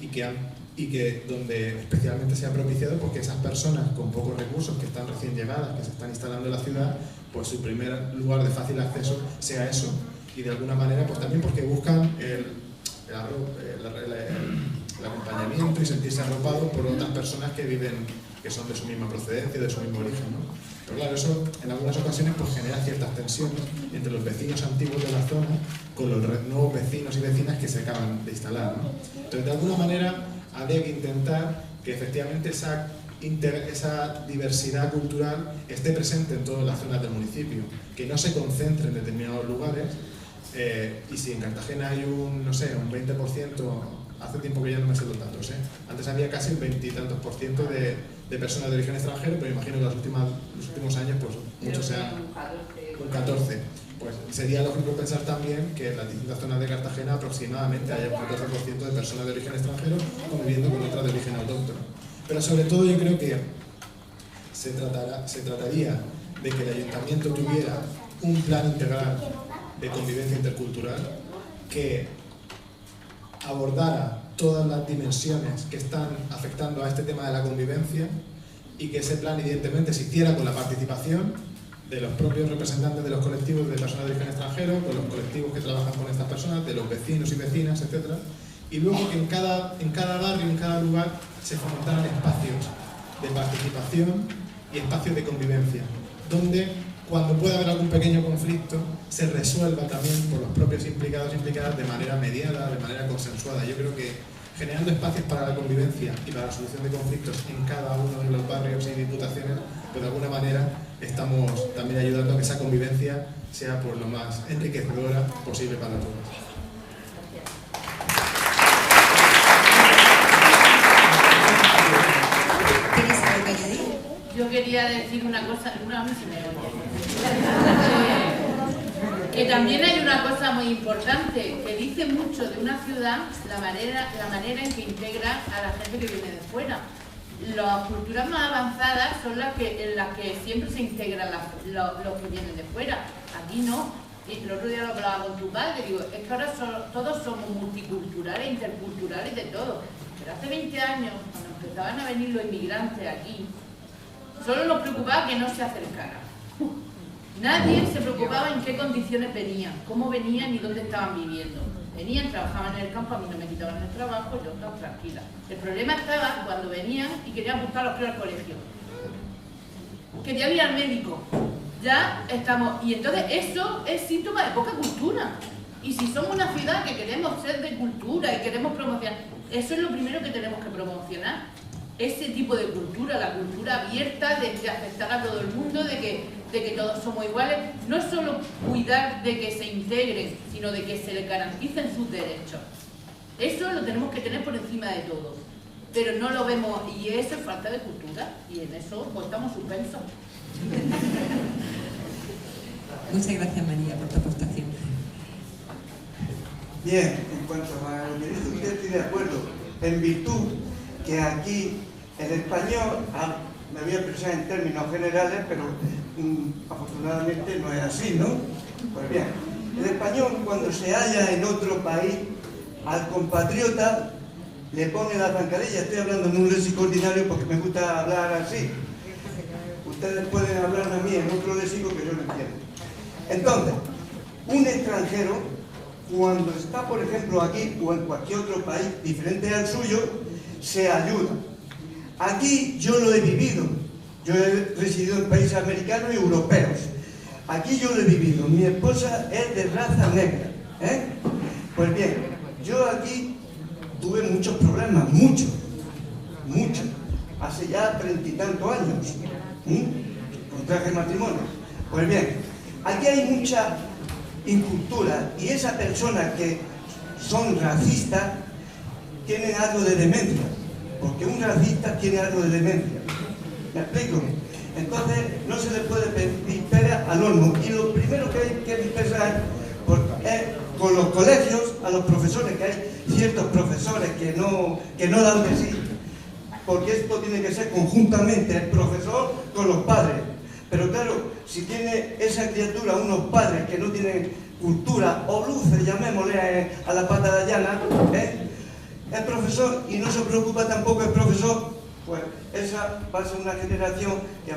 especialmente se ha propiciado porque esas personas con pocos recursos que están recién llegadas, que se están instalando en la ciudad, pues su primer lugar de fácil acceso sea eso. Y de alguna manera, pues también porque buscan el acompañamiento y sentirse arropados por otras personas que son de su misma procedencia, de su mismo origen, ¿no? Pero claro, eso en algunas ocasiones pues genera ciertas tensiones entre los vecinos antiguos de la zona con los nuevos vecinos y vecinas que se acaban de instalar, ¿no? Entonces, de alguna manera, habría que intentar que efectivamente esa diversidad cultural esté presente en todas las zonas del municipio, que no se concentre en determinados lugares, Y si en Cartagena hay un 20%, hace tiempo que ya no me sé los datos, antes había casi un 20 y tantos % de personas de origen extranjero, pero imagino que los últimos años pues muchos sean un 14. Pues sería lógico pensar también que en las distintas zonas de Cartagena aproximadamente haya un 14% de personas de origen extranjero conviviendo con otras de origen autóctono. Pero sobre todo yo creo que se trataría de que el ayuntamiento tuviera un plan integral de convivencia intercultural que abordara todas las dimensiones que están afectando a este tema de la convivencia y que ese plan evidentemente se hiciera con la participación de los propios representantes de los colectivos de personas de origen extranjero, con los colectivos que trabajan con estas personas, de los vecinos y vecinas, etc. Y luego que en cada barrio, en cada lugar, se fomentaran espacios de participación y espacios de convivencia, donde cuando pueda haber algún pequeño conflicto se resuelva también por los propios implicados e implicadas de manera mediada, de manera consensuada. Yo creo que generando espacios para la convivencia y para la solución de conflictos en cada uno de los barrios y diputaciones, pues de alguna manera estamos también ayudando a que esa convivencia sea por lo más enriquecedora posible para todos. ¿Tienes algo que añadir? Yo quería decir una cosa, a mí se me oye. Que también hay una cosa muy importante, que dice mucho de una ciudad la manera en que integra a la gente que viene de fuera. Las culturas más avanzadas son en las que siempre se integran los que vienen de fuera. Aquí no. Y el otro día lo hablaba con tu padre, digo, es que ahora todos somos multiculturales, interculturales, de todo. Pero hace 20 años, cuando empezaban a venir los inmigrantes aquí, solo nos preocupaba que no se acercaran. Nadie se preocupaba en qué condiciones venían, cómo venían y dónde estaban viviendo. Venían, trabajaban en el campo, a mí no me quitaban el trabajo, yo estaba tranquila. El problema estaba cuando venían y querían buscar a los críos al colegio. Querían ir al médico. Ya estamos. Y entonces eso es síntoma de poca cultura. Y si somos una ciudad que queremos ser de cultura y queremos promocionar, eso es lo primero que tenemos que promocionar. Ese tipo de cultura, la cultura abierta, de aceptar a todo el mundo, de que todos somos iguales. No es solo cuidar de que se integren, sino de que se les garanticen sus derechos. Eso lo tenemos que tener por encima de todo. Pero no lo vemos, y eso es falta de cultura, y en eso pues estamos suspensos. Muchas gracias, María, por tu aportación. Bien, en cuanto a lo que dice usted, estoy de acuerdo. En virtud que aquí el español, me voy a expresar en términos generales, pero afortunadamente no es así, ¿no? Pues bien, el español cuando se halla en otro país, al compatriota le pone la zancadilla. Estoy hablando en un léxico ordinario porque me gusta hablar así. Ustedes pueden hablarme a mí en otro léxico que yo no entiendo. Entonces, un extranjero, cuando está, por ejemplo, aquí o en cualquier otro país diferente al suyo, se ayuda. Aquí yo lo he vivido. Yo he residido en países americanos y europeos. Aquí yo lo he vivido. Mi esposa es de raza negra. Pues bien, yo aquí tuve muchos problemas, muchos. Hace ya 30 y tantos años. Contraje matrimonio. Pues bien, aquí hay mucha incultura y esas personas que son racistas tienen algo de demencia, porque un racista tiene algo de demencia. ¿Me explico? Entonces no se le puede pedir pera al olmo, y lo primero que hay que empezar es con los colegios, a los profesores, que hay ciertos profesores que no dan de sí, porque esto tiene que ser conjuntamente el profesor con los padres. Pero claro, si tiene esa criatura unos padres que no tienen cultura o luces, llamémosle a la pata de llana, el profesor, y no se preocupa tampoco el profesor, pues esa va a ser una generación que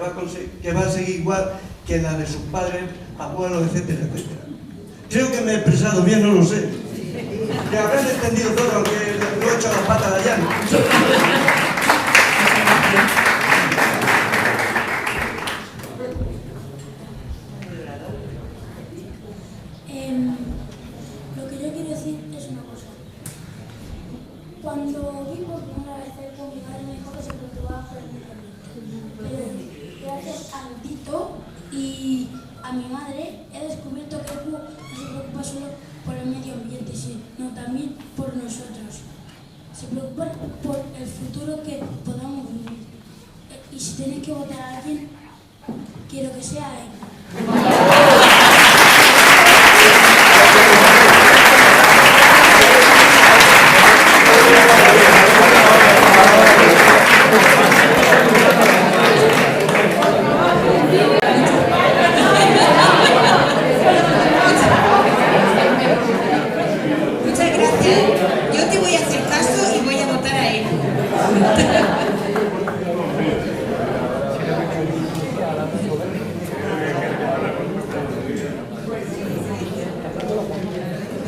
va a seguir igual que la de sus padres, abuelos, etcétera, etcétera. Creo que me he expresado bien, no lo sé. Que habrán entendido todo, aunque lo he hecho a la pata de llana. Lo que yo quiero decir es una cosa. Cuando vi por primera vez con mi madre me dijo que se preocupaba por mi familia. Pero gracias al Dito y a mi madre he descubierto que no se preocupa solo bueno, por el futuro que podamos vivir. Y si tenéis que votar a alguien, quiero que sea él. Muchas gracias. Yo te voy a hacer caso y voy a votar a él.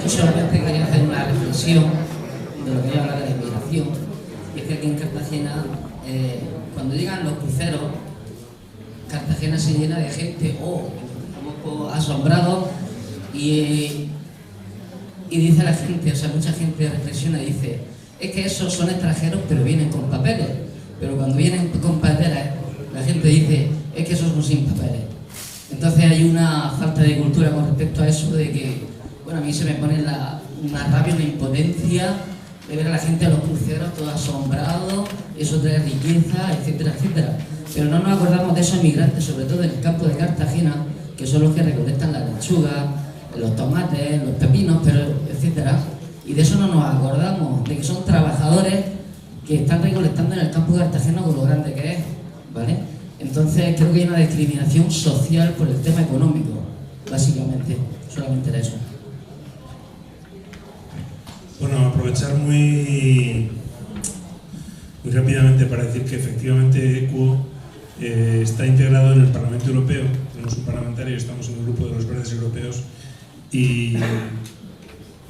Yo solamente quería hacer una reflexión de lo que yo hablaba de la inmigración. Y es que aquí en Cartagena, cuando llegan los cruceros, Cartagena se llena de gente, un poco asombrados, y dice la gente, o sea, mucha gente reflexiona y dice, es que esos son extranjeros pero vienen con papeles. Pero cuando vienen con papeles, la gente dice, es que esos son sin papeles. Entonces hay una falta de cultura con respecto a eso, de que, bueno, a mí se me pone una rabia, una impotencia de ver a la gente a los cruceros todos asombrados, eso trae riqueza, etcétera, etcétera. Pero no nos acordamos de esos inmigrantes, sobre todo en el campo de Cartagena, que son los que recolectan las lechugas, los tomates, los pepinos, pero etcétera. Y de eso no nos acordamos, de que son trabajadores que están recolectando en el campo de Cartagena con lo grande que es, ¿vale? Entonces creo que hay una discriminación social por el tema económico, básicamente, solamente era eso. Bueno, aprovechar muy rápidamente para decir que efectivamente ECUO está integrado en el Parlamento Europeo. Tenemos un parlamentario, estamos en el grupo de los verdes europeos, y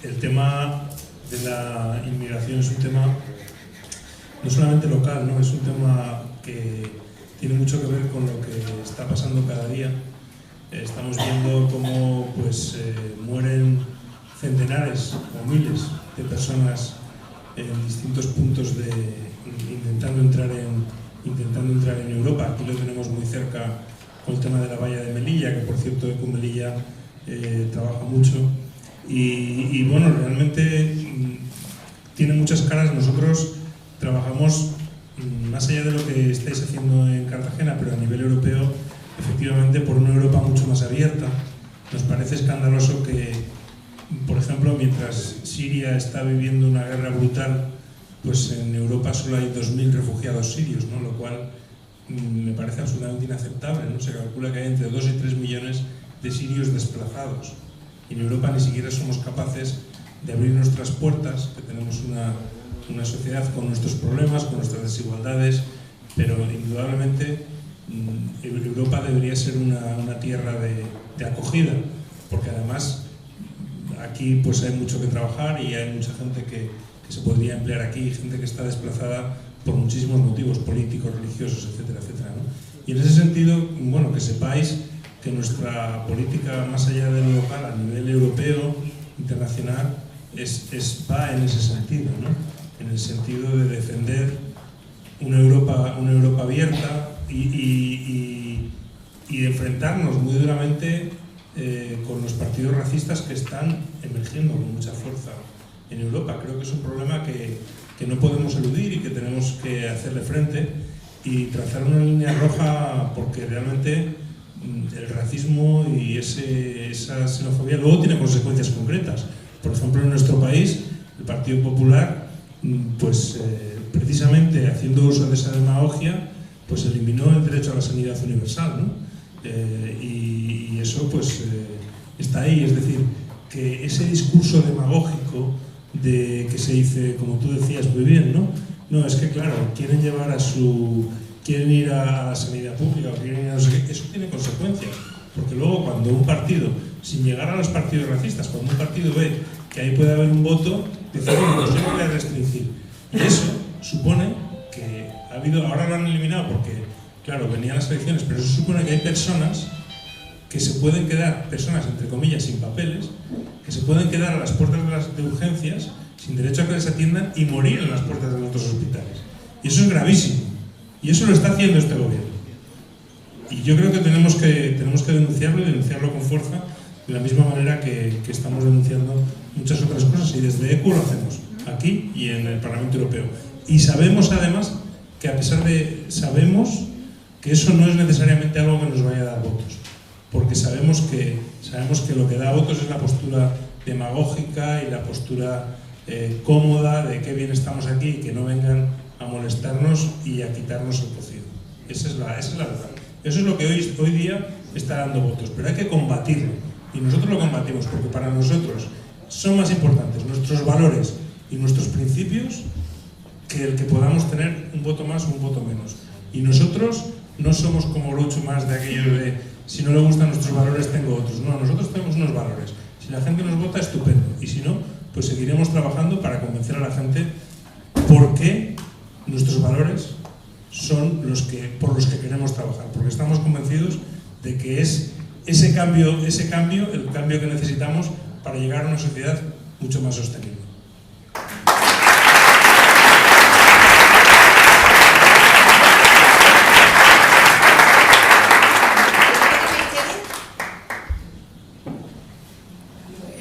el tema de la inmigración es un tema no solamente local, ¿no? Es un tema que tiene mucho que ver con lo que está pasando cada día. Estamos viendo cómo mueren centenares o miles de personas en distintos puntos intentando entrar en Europa. Aquí lo tenemos muy cerca con el tema de la valla de Melilla, que por cierto ECO Melilla trabaja mucho. Y bueno, realmente tiene muchas caras. Nosotros trabajamos más allá de lo que estáis haciendo en Cartagena, pero a nivel europeo, efectivamente, por una Europa mucho más abierta. Nos parece escandaloso que, por ejemplo, mientras Siria está viviendo una guerra brutal, pues en Europa solo hay 2.000 refugiados sirios, ¿no? Lo cual me parece absolutamente inaceptable, ¿no? Se calcula que hay entre 2 y 3 millones de sirios desplazados. Y en Europa ni siquiera somos capaces de abrir nuestras puertas, que tenemos una sociedad con nuestros problemas, con nuestras desigualdades, pero indudablemente Europa debería ser una tierra de acogida, porque además aquí pues hay mucho que trabajar y hay mucha gente que se podría emplear aquí, gente que está desplazada por muchísimos motivos políticos, religiosos, etcétera, etcétera, ¿no? Y en ese sentido, bueno, que sepáis que nuestra política, más allá de lo local, a nivel europeo, internacional, va en ese sentido, ¿no? En el sentido de defender una Europa abierta y de enfrentarnos muy duramente con los partidos racistas que están emergiendo con mucha fuerza en Europa. Creo que es un problema que no podemos eludir y que tenemos que hacerle frente y trazar una línea roja, porque realmente el racismo y esa xenofobia luego tiene consecuencias concretas. Por ejemplo, en nuestro país, el Partido Popular, precisamente haciendo uso de esa demagogia, pues eliminó el derecho a la sanidad universal, ¿no? Y eso está ahí. Es decir, que ese discurso demagógico de que se dice, como tú decías muy bien, no, es que claro, quieren ir a la sanidad pública, o quieren ir a no sé qué. Eso tiene consecuencias, porque luego cuando un partido, sin llegar a los partidos racistas, cuando un partido ve que ahí puede haber un voto, dice, bueno, pues yo voy a restringir. Y eso supone que ha habido, ahora lo han eliminado porque, claro, venían las elecciones, pero eso supone que hay personas que se pueden quedar, personas entre comillas sin papeles, que se pueden quedar a las puertas de urgencias sin derecho a que les atiendan y morir en las puertas de otros hospitales. Y eso es gravísimo. Y eso lo está haciendo este gobierno. Y yo creo que tenemos que denunciarlo, y denunciarlo con fuerza, de la misma manera que estamos denunciando muchas otras cosas, y desde ECO lo hacemos, aquí y en el Parlamento Europeo. Y sabemos además que sabemos que eso no es necesariamente algo que nos vaya a dar votos, porque sabemos que lo que da votos es la postura demagógica y la postura cómoda de qué bien estamos aquí y que no vengan a molestarnos y a quitarnos el cocido. Esa es la verdad. Eso es lo que hoy día está dando votos, pero hay que combatirlo, y nosotros lo combatimos porque para nosotros son más importantes nuestros valores y nuestros principios que el que podamos tener un voto más o un voto menos. Y nosotros no somos como Groucho Marx de aquello de si no le gustan nuestros valores tengo otros. No, nosotros tenemos unos valores. Si la gente nos vota, estupendo. Y si no, pues seguiremos trabajando para convencer a la gente por qué nuestros valores son por los que queremos trabajar. Porque estamos convencidos de que es ese cambio el cambio que necesitamos para llegar a una sociedad mucho más sostenible.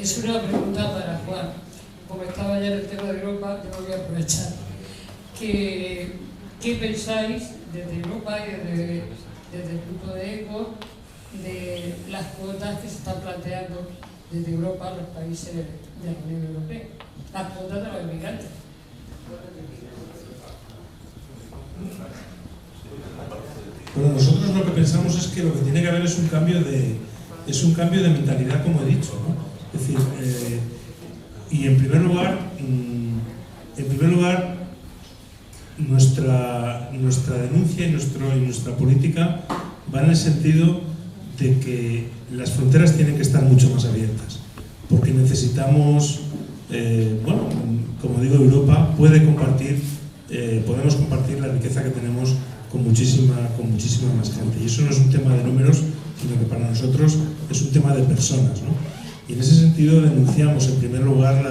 Es una pregunta para Juan. Como estaba ya en el tema de Europa, yo voy a aprovechar. ¿Qué pensáis desde Europa y desde el grupo de ECO de las cuotas que se están planteando desde Europa a los países de la Unión Europea? Las cuotas de los inmigrantes. Bueno, nosotros lo que pensamos es que lo que tiene que haber es un cambio de mentalidad, como he dicho, ¿no? Es decir, y en primer lugar nuestra denuncia y nuestra política va en el sentido de que las fronteras tienen que estar mucho más abiertas, porque necesitamos, como digo, Europa podemos compartir la riqueza que tenemos con muchísima más gente, y eso no es un tema de números, sino que para nosotros es un tema de personas, ¿no? Y en ese sentido denunciamos en primer lugar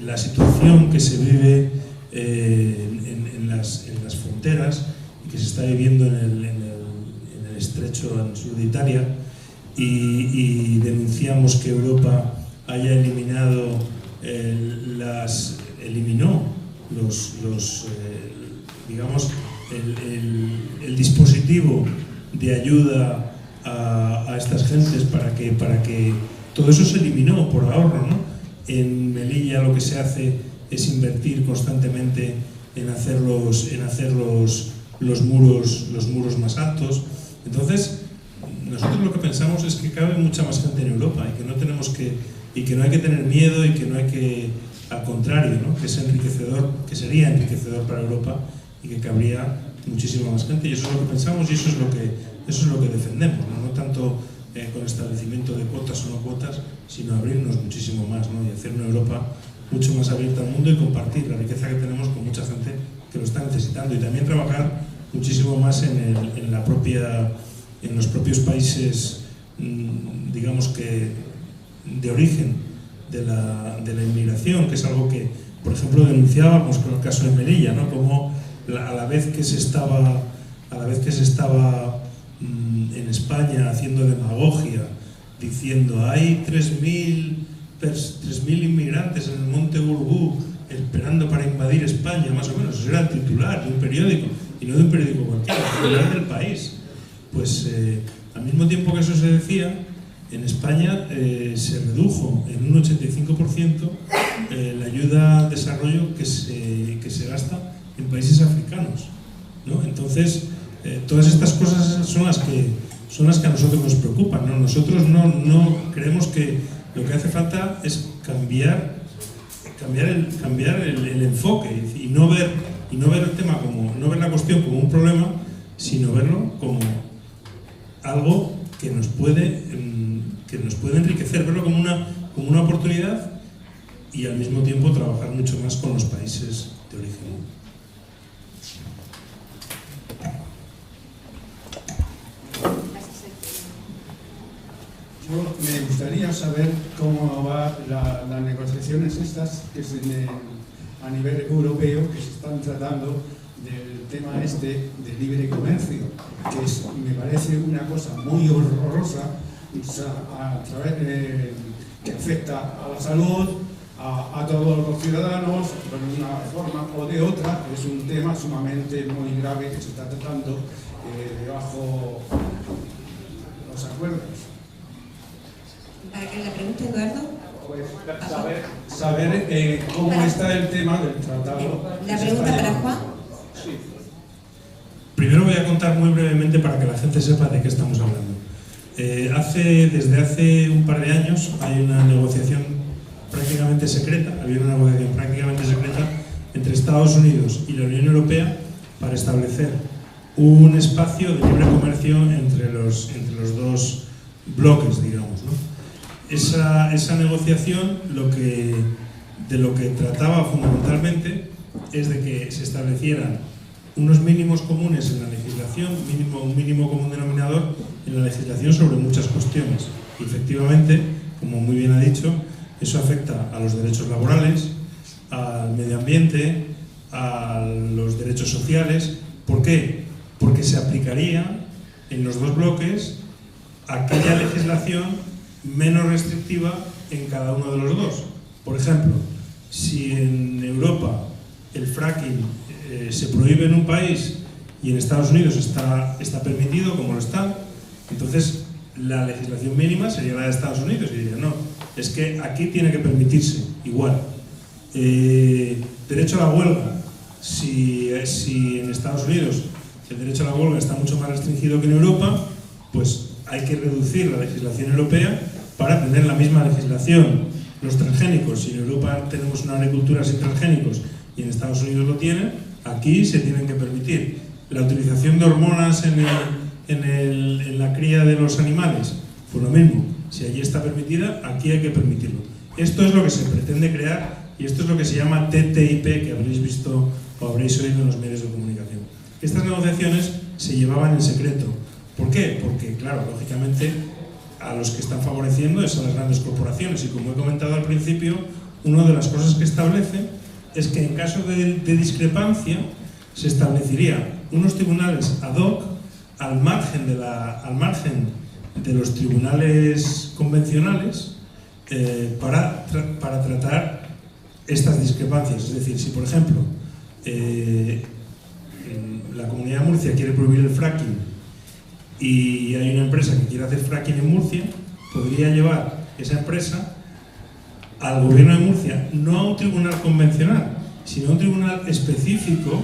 la situación que se vive en las fronteras y que se está viviendo en el estrecho al sur de Italia, y denunciamos que Europa haya eliminó el dispositivo de ayuda a estas gentes para que todo eso se eliminó por ahorro, ¿no? En Melilla lo que se hace es invertir constantemente en hacer los muros más altos. Entonces, nosotros lo que pensamos es que cabe mucha más gente en Europa y que no hay que tener miedo, y que no hay que, al contrario, ¿no? que sería enriquecedor para Europa y que cabría muchísima más gente, y eso es lo que pensamos y eso es lo que defendemos, no tanto con establecimiento de cuotas o no cuotas, sino abrirnos muchísimo más, ¿no? Y hacer una Europa mucho más abierta al mundo y compartir la riqueza que tenemos con mucha gente que lo está necesitando, y también trabajar muchísimo más en los propios países, digamos que de origen de la inmigración, que es algo que, por ejemplo, denunciábamos con el caso de Melilla, ¿no? Como a la vez que se estaba en España haciendo demagogia, diciendo hay 3.000 inmigrantes en el Monte Gurugú esperando para invadir España, más o menos, eso era el titular de un periódico, y no de un periódico cualquiera, el titular del País. Pues al mismo tiempo que eso se decía, en España se redujo en un 85% la ayuda al desarrollo que se gasta en países africanos, ¿no? Entonces, todas estas cosas son las que a nosotros nos preocupan, ¿no? Nosotros no creemos que lo que hace falta es cambiar el enfoque y no ver el tema no ver la cuestión como un problema, sino verlo como algo que nos puede enriquecer, verlo como una oportunidad, y al mismo tiempo trabajar mucho más con los países de origen. Me gustaría saber cómo van las negociaciones estas que a nivel europeo que se están tratando del tema de libre comercio, que me parece una cosa muy horrorosa, a través que afecta a la salud, a todos los ciudadanos de una forma o de otra. Es un tema sumamente muy grave que se está tratando debajo los acuerdos. Para que le pregunte Eduardo. Pues saber cómo está el tema del tratado. ¿La pregunta para Juan? Sí. Primero voy a contar muy brevemente para que la gente sepa de qué estamos hablando. Desde hace un par de años hay una negociación prácticamente secreta, había una negociación prácticamente secreta entre Estados Unidos y la Unión Europea para establecer un espacio de libre comercio entre los dos bloques, digamos, ¿no? Esa negociación de lo que trataba fundamentalmente es de que se establecieran unos mínimos comunes en la legislación, un mínimo común denominador en la legislación sobre muchas cuestiones. Y efectivamente, como muy bien ha dicho, eso afecta a los derechos laborales, al medio ambiente, a los derechos sociales. ¿Por qué? Porque se aplicaría en los dos bloques aquella legislación menos restrictiva en cada uno de los dos. Por ejemplo, si en Europa el fracking se prohíbe en un país y en Estados Unidos está permitido, como lo está, entonces la legislación mínima sería la de Estados Unidos y diría, no, es que aquí tiene que permitirse igual. Derecho a la huelga. Si en Estados Unidos el derecho a la huelga está mucho más restringido que en Europa, pues hay que reducir la legislación europea para tener la misma legislación. Los transgénicos, si en Europa tenemos una agricultura sin transgénicos y en Estados Unidos lo tienen, aquí se tienen que permitir. La utilización de hormonas en la cría de los animales, pues lo mismo. Si allí está permitida, aquí hay que permitirlo. Esto es lo que se pretende crear y esto es lo que se llama TTIP, que habréis visto o habréis oído en los medios de comunicación. Estas negociaciones se llevaban en secreto. ¿Por qué? Porque, claro, lógicamente, a los que están favoreciendo es a las grandes corporaciones. Y como he comentado al principio, una de las cosas que establece es que en caso de discrepancia se establecería unos tribunales ad hoc al margen de los tribunales convencionales para tratar estas discrepancias. Es decir, si por ejemplo la Comunidad de Murcia quiere prohibir el fracking y hay una empresa que quiere hacer fracking en Murcia, podría llevar esa empresa al gobierno de Murcia, no a un tribunal convencional, sino a un tribunal específico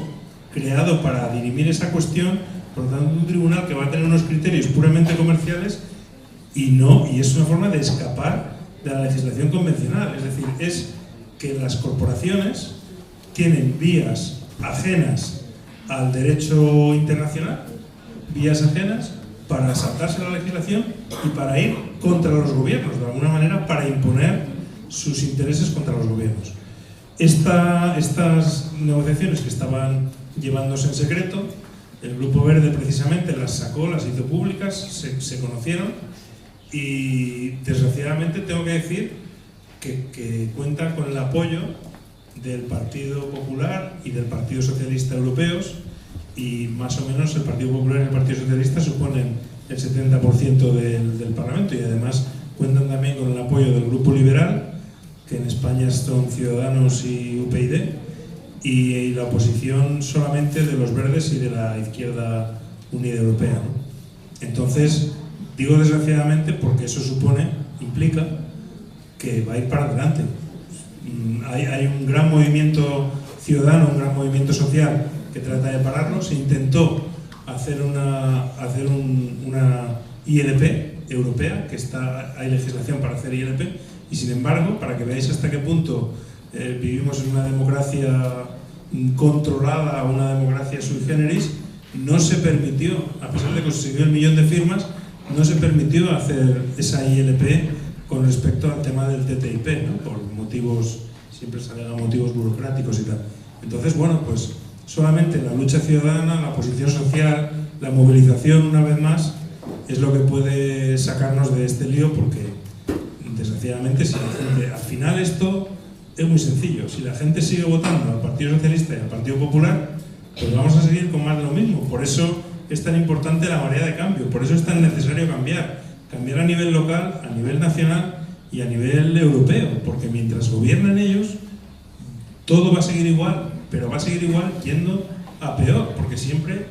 creado para dirimir esa cuestión, por lo tanto un tribunal que va a tener unos criterios puramente comerciales y es una forma de escapar de la legislación convencional. Es decir, es que las corporaciones tienen vías ajenas al derecho internacional, vías ajenas para saltarse la legislación y para ir contra los gobiernos, de alguna manera para imponer sus intereses contra los gobiernos. Estas negociaciones que estaban llevándose en secreto, el Grupo Verde precisamente las sacó, las hizo públicas, se conocieron y desgraciadamente tengo que decir que cuentan con el apoyo del Partido Popular y del Partido Socialista Europeos, y más o menos el Partido Popular y el Partido Socialista suponen el 70% del Parlamento, y además cuentan también con el apoyo del Grupo Liberal, que en España son Ciudadanos y UPyD, y la oposición solamente de los Verdes y de la Izquierda Unida Europea, ¿no? Entonces, digo desgraciadamente porque eso implica que va a ir para adelante. Hay un gran movimiento ciudadano, un gran movimiento social que trata de pararlo. Se intentó hacer una ILP europea, hay legislación para hacer ILP, y sin embargo, para que veáis hasta qué punto vivimos en una democracia controlada, una democracia sui generis, no se permitió, a pesar de que consiguió 1 millón de firmas, no se permitió hacer esa ILP con respecto al tema del TTIP, ¿no? Por motivos, siempre se alegan motivos burocráticos y tal. Entonces, bueno, pues solamente la lucha ciudadana, la posición social, la movilización una vez más, es lo que puede sacarnos de este lío, porque desgraciadamente si la gente, al final esto es muy sencillo, si la gente sigue votando al Partido Socialista y al Partido Popular, pues vamos a seguir con más de lo mismo. Por eso es tan importante la marea de cambio, por eso es tan necesario cambiar a nivel local, a nivel nacional y a nivel europeo, porque mientras gobiernan ellos, todo va a seguir igual, pero va a seguir igual yendo a peor, porque siempre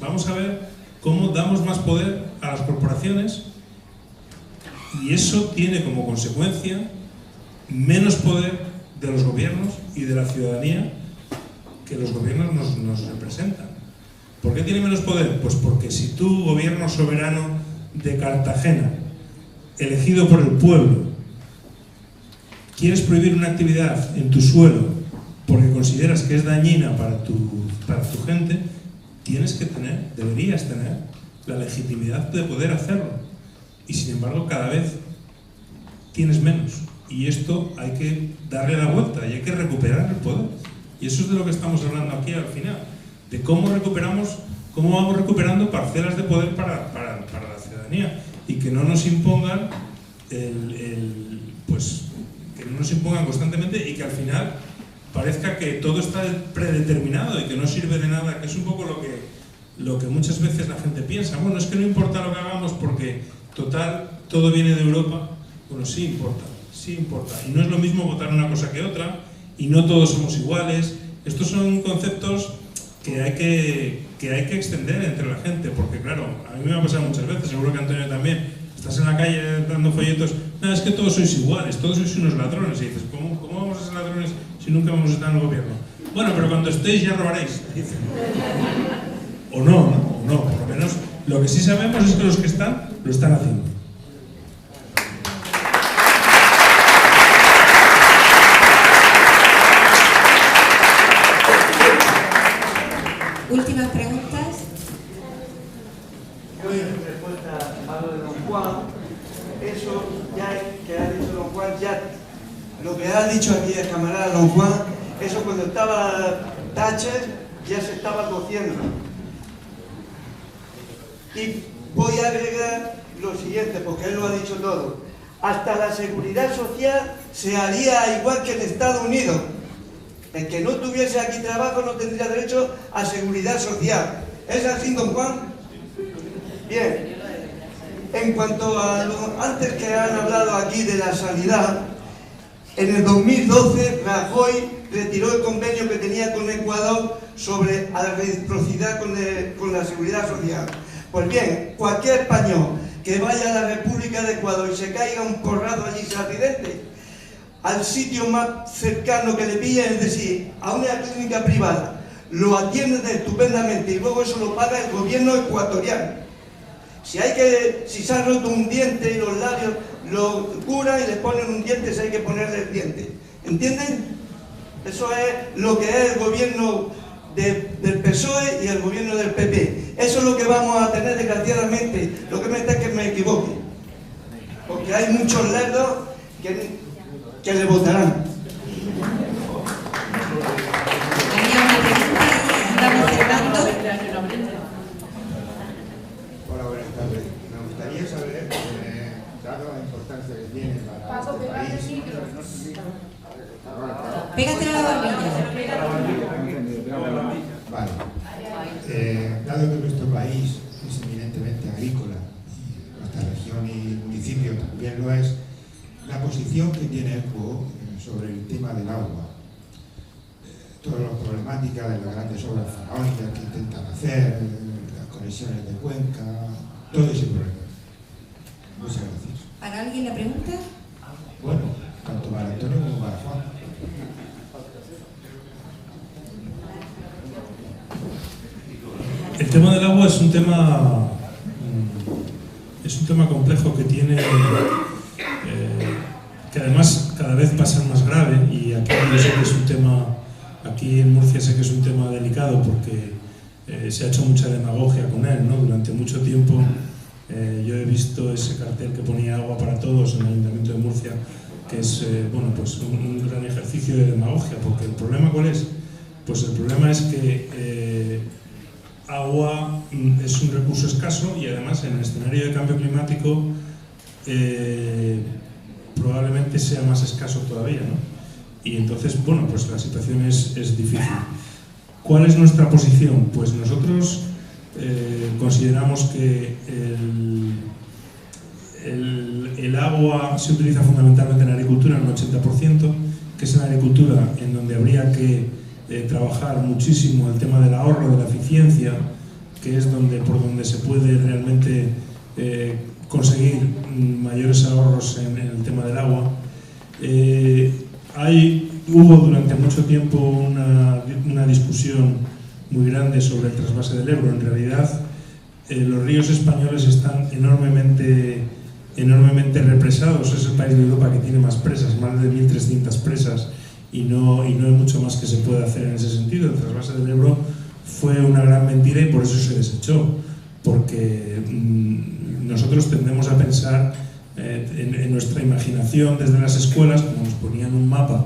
vamos a ver cómo damos más poder a las corporaciones y eso tiene como consecuencia menos poder de los gobiernos y de la ciudadanía que los gobiernos nos representan. ¿Por qué tiene menos poder? Pues porque si tú, gobierno soberano de Cartagena, elegido por el pueblo, quieres prohibir una actividad en tu suelo porque consideras que es dañina para tu gente, deberías tener la legitimidad de poder hacerlo. Y sin embargo, cada vez tienes menos. Y esto hay que darle la vuelta y hay que recuperar el poder. Y eso es de lo que estamos hablando aquí al final. De cómo vamos recuperando parcelas de poder para la ciudadanía. Y que no nos impongan que no nos impongan constantemente y que al final parezca que todo está predeterminado y que no sirve de nada, que es un poco lo que muchas veces la gente piensa. Bueno, es que no importa lo que hagamos porque, total, todo viene de Europa. Bueno, sí importa. Y no es lo mismo votar una cosa que otra, y no todos somos iguales. Estos son conceptos que hay que extender entre la gente, porque claro, a mí me ha pasado muchas veces, seguro que Antonio también, estás en la calle dando folletos, es que todos sois iguales, todos sois unos ladrones, y dices, ¿cómo vamos a ser ladrones si nunca vamos a estar en el gobierno? Bueno, pero cuando estéis ya robaréis, dicen. O no, por lo menos lo que sí sabemos es que los que están, lo están haciendo. Últimas preguntas. Yo en respuesta a lo de don Juan, eso ya que ha dicho don Juan, ya lo que ha dicho aquí el camarada don Juan, eso cuando estaba Thatcher ya se estaba cociendo. Y voy a agregar lo siguiente, porque él lo ha dicho todo. Hasta la seguridad social se haría igual que en Estados Unidos. El que no tuviese aquí trabajo no tendría derecho a seguridad social. ¿Es así, don Juan? Bien. En cuanto a lo antes que han hablado aquí de la sanidad, en el 2012 Rajoy retiró el convenio que tenía con Ecuador sobre la reciprocidad con la seguridad social. Pues bien, cualquier español que vaya a la República de Ecuador y se caiga un porrazo allí y se accidente, al sitio más cercano que le pilla, es decir, a una clínica privada, lo atienden estupendamente y luego eso lo paga el gobierno ecuatoriano. Si se ha roto un diente y los labios lo curan y le ponen un diente, si hay que ponerle el diente. ¿Entienden? Eso es lo que es el gobierno del PSOE y el gobierno del PP. Eso es lo que vamos a tener, desgraciadamente. Lo que me está es que me equivoque. Porque hay muchos lerdos que le votarán. Hola, buenas tardes. Me gustaría saber, dado la importancia que tiene para este país... Pégate a la barbilla. Vale. Dado que nuestro país es eminentemente agrícola, y nuestra región y municipio también lo es, la posición que tiene ECUO sobre el tema del agua, todas las problemáticas de las grandes obras faraónicas que intentan hacer, las conexiones de Cuenca, todo ese problema. Muchas gracias. ¿Para alguien la pregunta? Bueno, tanto para Antonio como para Juan. El tema del agua es un tema complejo que tiene, que además cada vez va a ser más grave, y aquí yo sé que es un tema, aquí en Murcia sé que es un tema delicado porque se ha hecho mucha demagogia con él, ¿no? Durante mucho tiempo yo he visto ese cartel que ponía agua para todos en el Ayuntamiento de Murcia, que es bueno, pues un gran ejercicio de demagogia, porque el problema ¿cuál es? Pues el problema es que agua es un recurso escaso y además en el escenario de cambio climático probablemente sea más escaso todavía, ¿no? Y entonces, bueno, pues la situación es difícil. ¿Cuál es nuestra posición? Pues nosotros consideramos que el agua agua se utiliza fundamentalmente en agricultura, en un 80%, que es en agricultura en donde habría que trabajar muchísimo el tema del ahorro, de la eficiencia, que es por donde se puede realmente conseguir mayores ahorros en el tema del agua. Hubo durante mucho tiempo una discusión muy grande sobre el trasvase del Ebro. En realidad, los ríos españoles están enormemente represados. Es el país de Europa que tiene más presas, más de 1.300 presas, y no hay mucho más que se pueda hacer en ese sentido. El trasvase del Ebro fue una gran mentira y por eso se desechó, porque nosotros tendemos a pensar en nuestra imaginación desde las escuelas, como nos ponían un mapa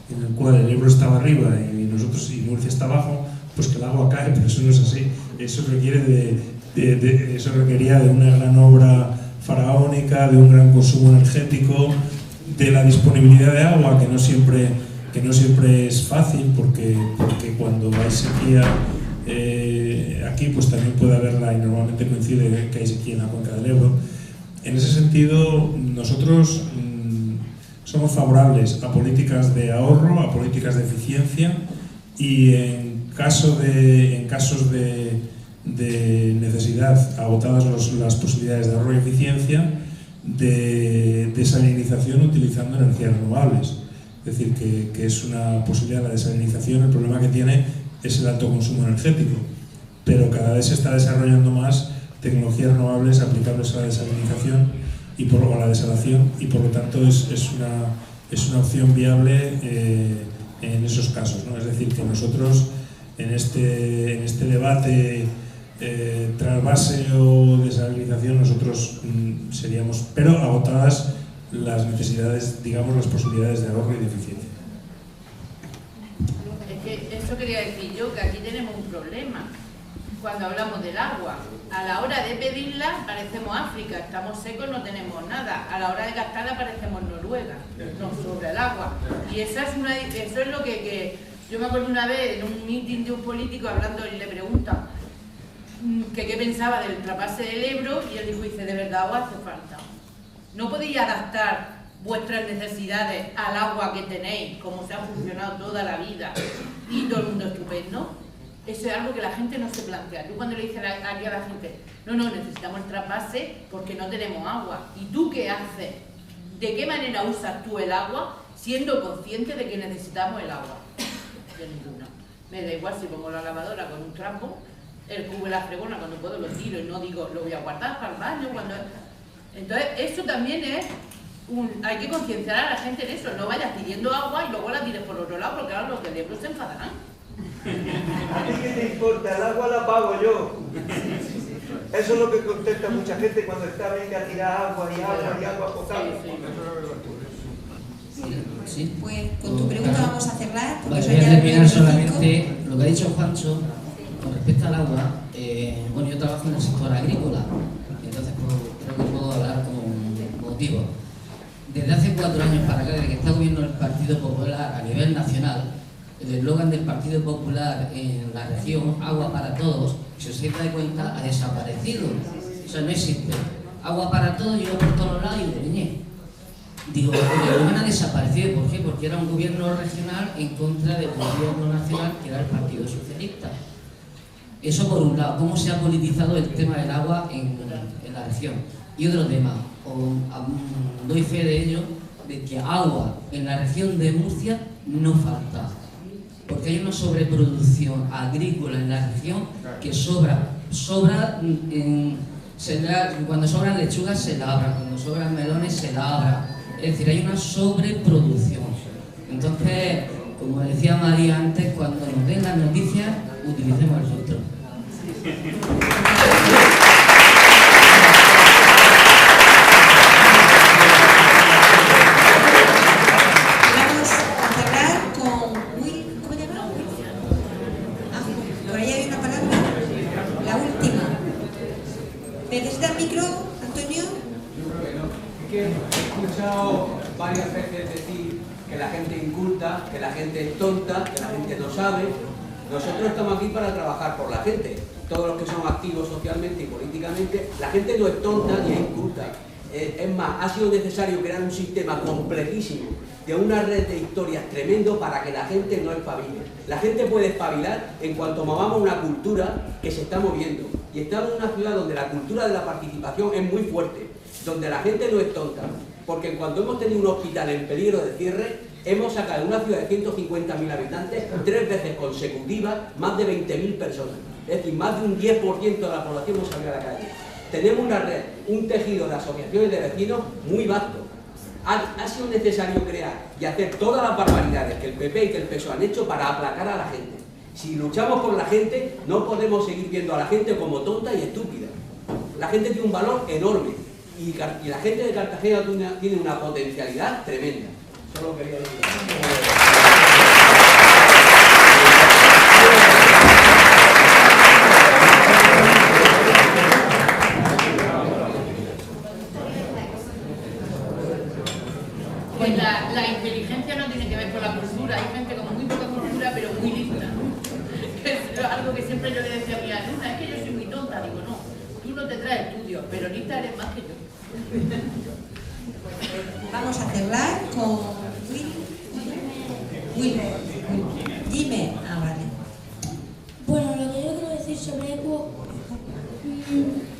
en el cual el Ebro estaba arriba y Murcia está abajo, pues que el agua cae, pero eso no es así. Eso requería de una gran obra faraónica, de un gran consumo energético, de la disponibilidad de agua, que no siempre es fácil, porque cuando hay sequía aquí pues también puede haberla, y normalmente coincide que hay sequía en la cuenca del Ebro. En ese sentido, nosotros somos favorables a políticas de ahorro, a políticas de eficiencia, y en casos de necesidad, agotadas las posibilidades de ahorro y eficiencia, de desalinización utilizando energías renovables. Es decir, que es una posibilidad la desalinización. El problema que tiene es el alto consumo energético, pero cada vez se está desarrollando más tecnologías renovables aplicables a la desalinización o a la desalación, y por lo tanto es una opción viable en esos casos, ¿no? Es decir, que nosotros en este debate trasvase o desalinización, nosotros seríamos, pero agotadas las necesidades, digamos, las posibilidades de ahorro y de eficiencia. Es que eso quería decir yo, que aquí tenemos un problema cuando hablamos del agua. A la hora de pedirla parecemos África, estamos secos, no tenemos nada. A la hora de gastarla parecemos Noruega, nos sobra el agua. Y eso es lo que yo me acuerdo una vez en un meeting de un político hablando, y le preguntan que qué pensaba del trasvase del Ebro, y él dice, ¿de verdad os hace falta? ¿No podéis adaptar vuestras necesidades al agua que tenéis, como se ha funcionado toda la vida, y todo el mundo estupendo? Eso es algo que la gente no se plantea. Tú cuando le dices aquí a la gente, no, necesitamos el trasvase porque no tenemos agua. ¿Y tú qué haces? ¿De qué manera usas tú el agua siendo consciente de que necesitamos el agua? De ninguna. Me da igual si pongo la lavadora con un trapo, el cubo de la fregona cuando puedo lo tiro y no digo, lo voy a guardar para el baño. Entonces, eso también es hay que concienciar a la gente en eso. No vayas pidiendo agua y luego la tires por otro lado, porque ahora los del Ebro se enfadarán. ¿A ti qué te importa? El agua la pago yo. Eso es lo que contesta mucha gente cuando está venga a tirar agua y agua potable. Sí. Pues con tu pregunta vamos a cerrar. Voy a terminar solamente lo que ha dicho Juancho con respecto al agua. Bueno, yo trabajo en el sector agrícola, entonces creo que puedo hablar con motivo. Desde hace 4 años para acá, desde que está gobierno el Partido Popular a nivel nacional, el eslogan del Partido Popular en la región, agua para todos, si os dais cuenta, ha desaparecido. O sea, no existe. Agua para todos, yo por todos lados y de niñez. Digo, el eslogan ha desaparecido. ¿Por qué? Porque era un gobierno regional en contra del gobierno nacional, que era el Partido Socialista. Eso por un lado, cómo se ha politizado el tema del agua en la región. Y otro tema, doy fe de ello, de que agua en la región de Murcia no falta. Porque hay una sobreproducción agrícola en la región que sobra. Cuando sobran lechugas se labran, cuando sobran melones se labran. Es decir, hay una sobreproducción. Entonces, como decía María antes, cuando nos den las noticias, utilicemos el filtro. ¿Necesita el micro, Antonio? Que he escuchado varias veces decir que la gente inculta, que la gente es tonta, que la gente no sabe. Nosotros estamos aquí para trabajar por la gente. Todos los que son activos socialmente y políticamente, la gente no es tonta ni es inculta. Es más, ha sido necesario crear un sistema complejísimo de una red de historias tremendo para que la gente no espabile. La gente puede espabilar en cuanto movamos una cultura que se está moviendo. Y estamos en una ciudad donde la cultura de la participación es muy fuerte, donde la gente no es tonta. Porque en cuanto hemos tenido un hospital en peligro de cierre, hemos sacado de una ciudad de 150.000 habitantes 3 veces consecutivas más de 20.000 personas. Es decir, más de un 10% de la población no salió a la calle. Tenemos una red, un tejido de asociaciones de vecinos muy vasto. Ha sido necesario crear y hacer todas las barbaridades que el PP y que el PSOE han hecho para aplacar a la gente. Si luchamos por la gente, no podemos seguir viendo a la gente como tonta y estúpida. La gente tiene un valor enorme y la gente de Cartagena tiene una potencialidad tremenda. Solo quería decir. Pues la inteligencia no tiene que ver con la cultura. Hay gente con muy poca cultura, pero muy lista. Es algo que siempre yo le decía a mi alumna, es que yo soy muy tonta. Digo, no, tú no te traes estudios, pero lista eres más que yo. Vamos a cerrar con Will. Dime. Ah, vale. Bueno, lo que yo quiero decir sobre ECUO,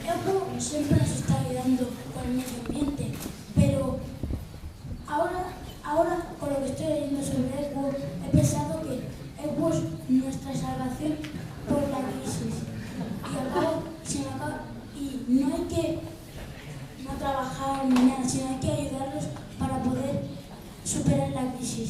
ECUO siempre nos está ayudando con el medio ambiente, pero ahora con lo que estoy leyendo sobre ECUO, he pensado que ECUO es nuestra salvación por la crisis. Y al cabo, y no hay que no trabajar ni nada, sino hay que ayudarlos para poder superar la crisis.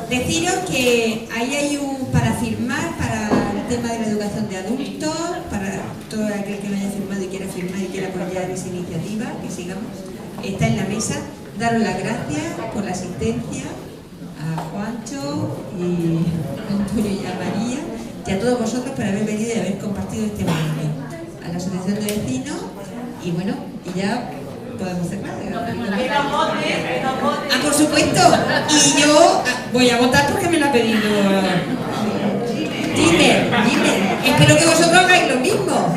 Deciros que ahí hay para firmar para el tema de la educación de adultos, para todo aquel que lo haya firmado y quiera firmar y quiera apoyar esa iniciativa, que sigamos, está en la mesa. Daros las gracias por la asistencia a Juancho y a Antonio y a María y a todos vosotros por haber venido y haber compartido este momento. A la asociación de vecinos y bueno, y ya podemos cerrar. Ah, por supuesto. Y yo voy a votar porque me lo ha pedido. Dime. Espero que vosotros hagáis lo mismo.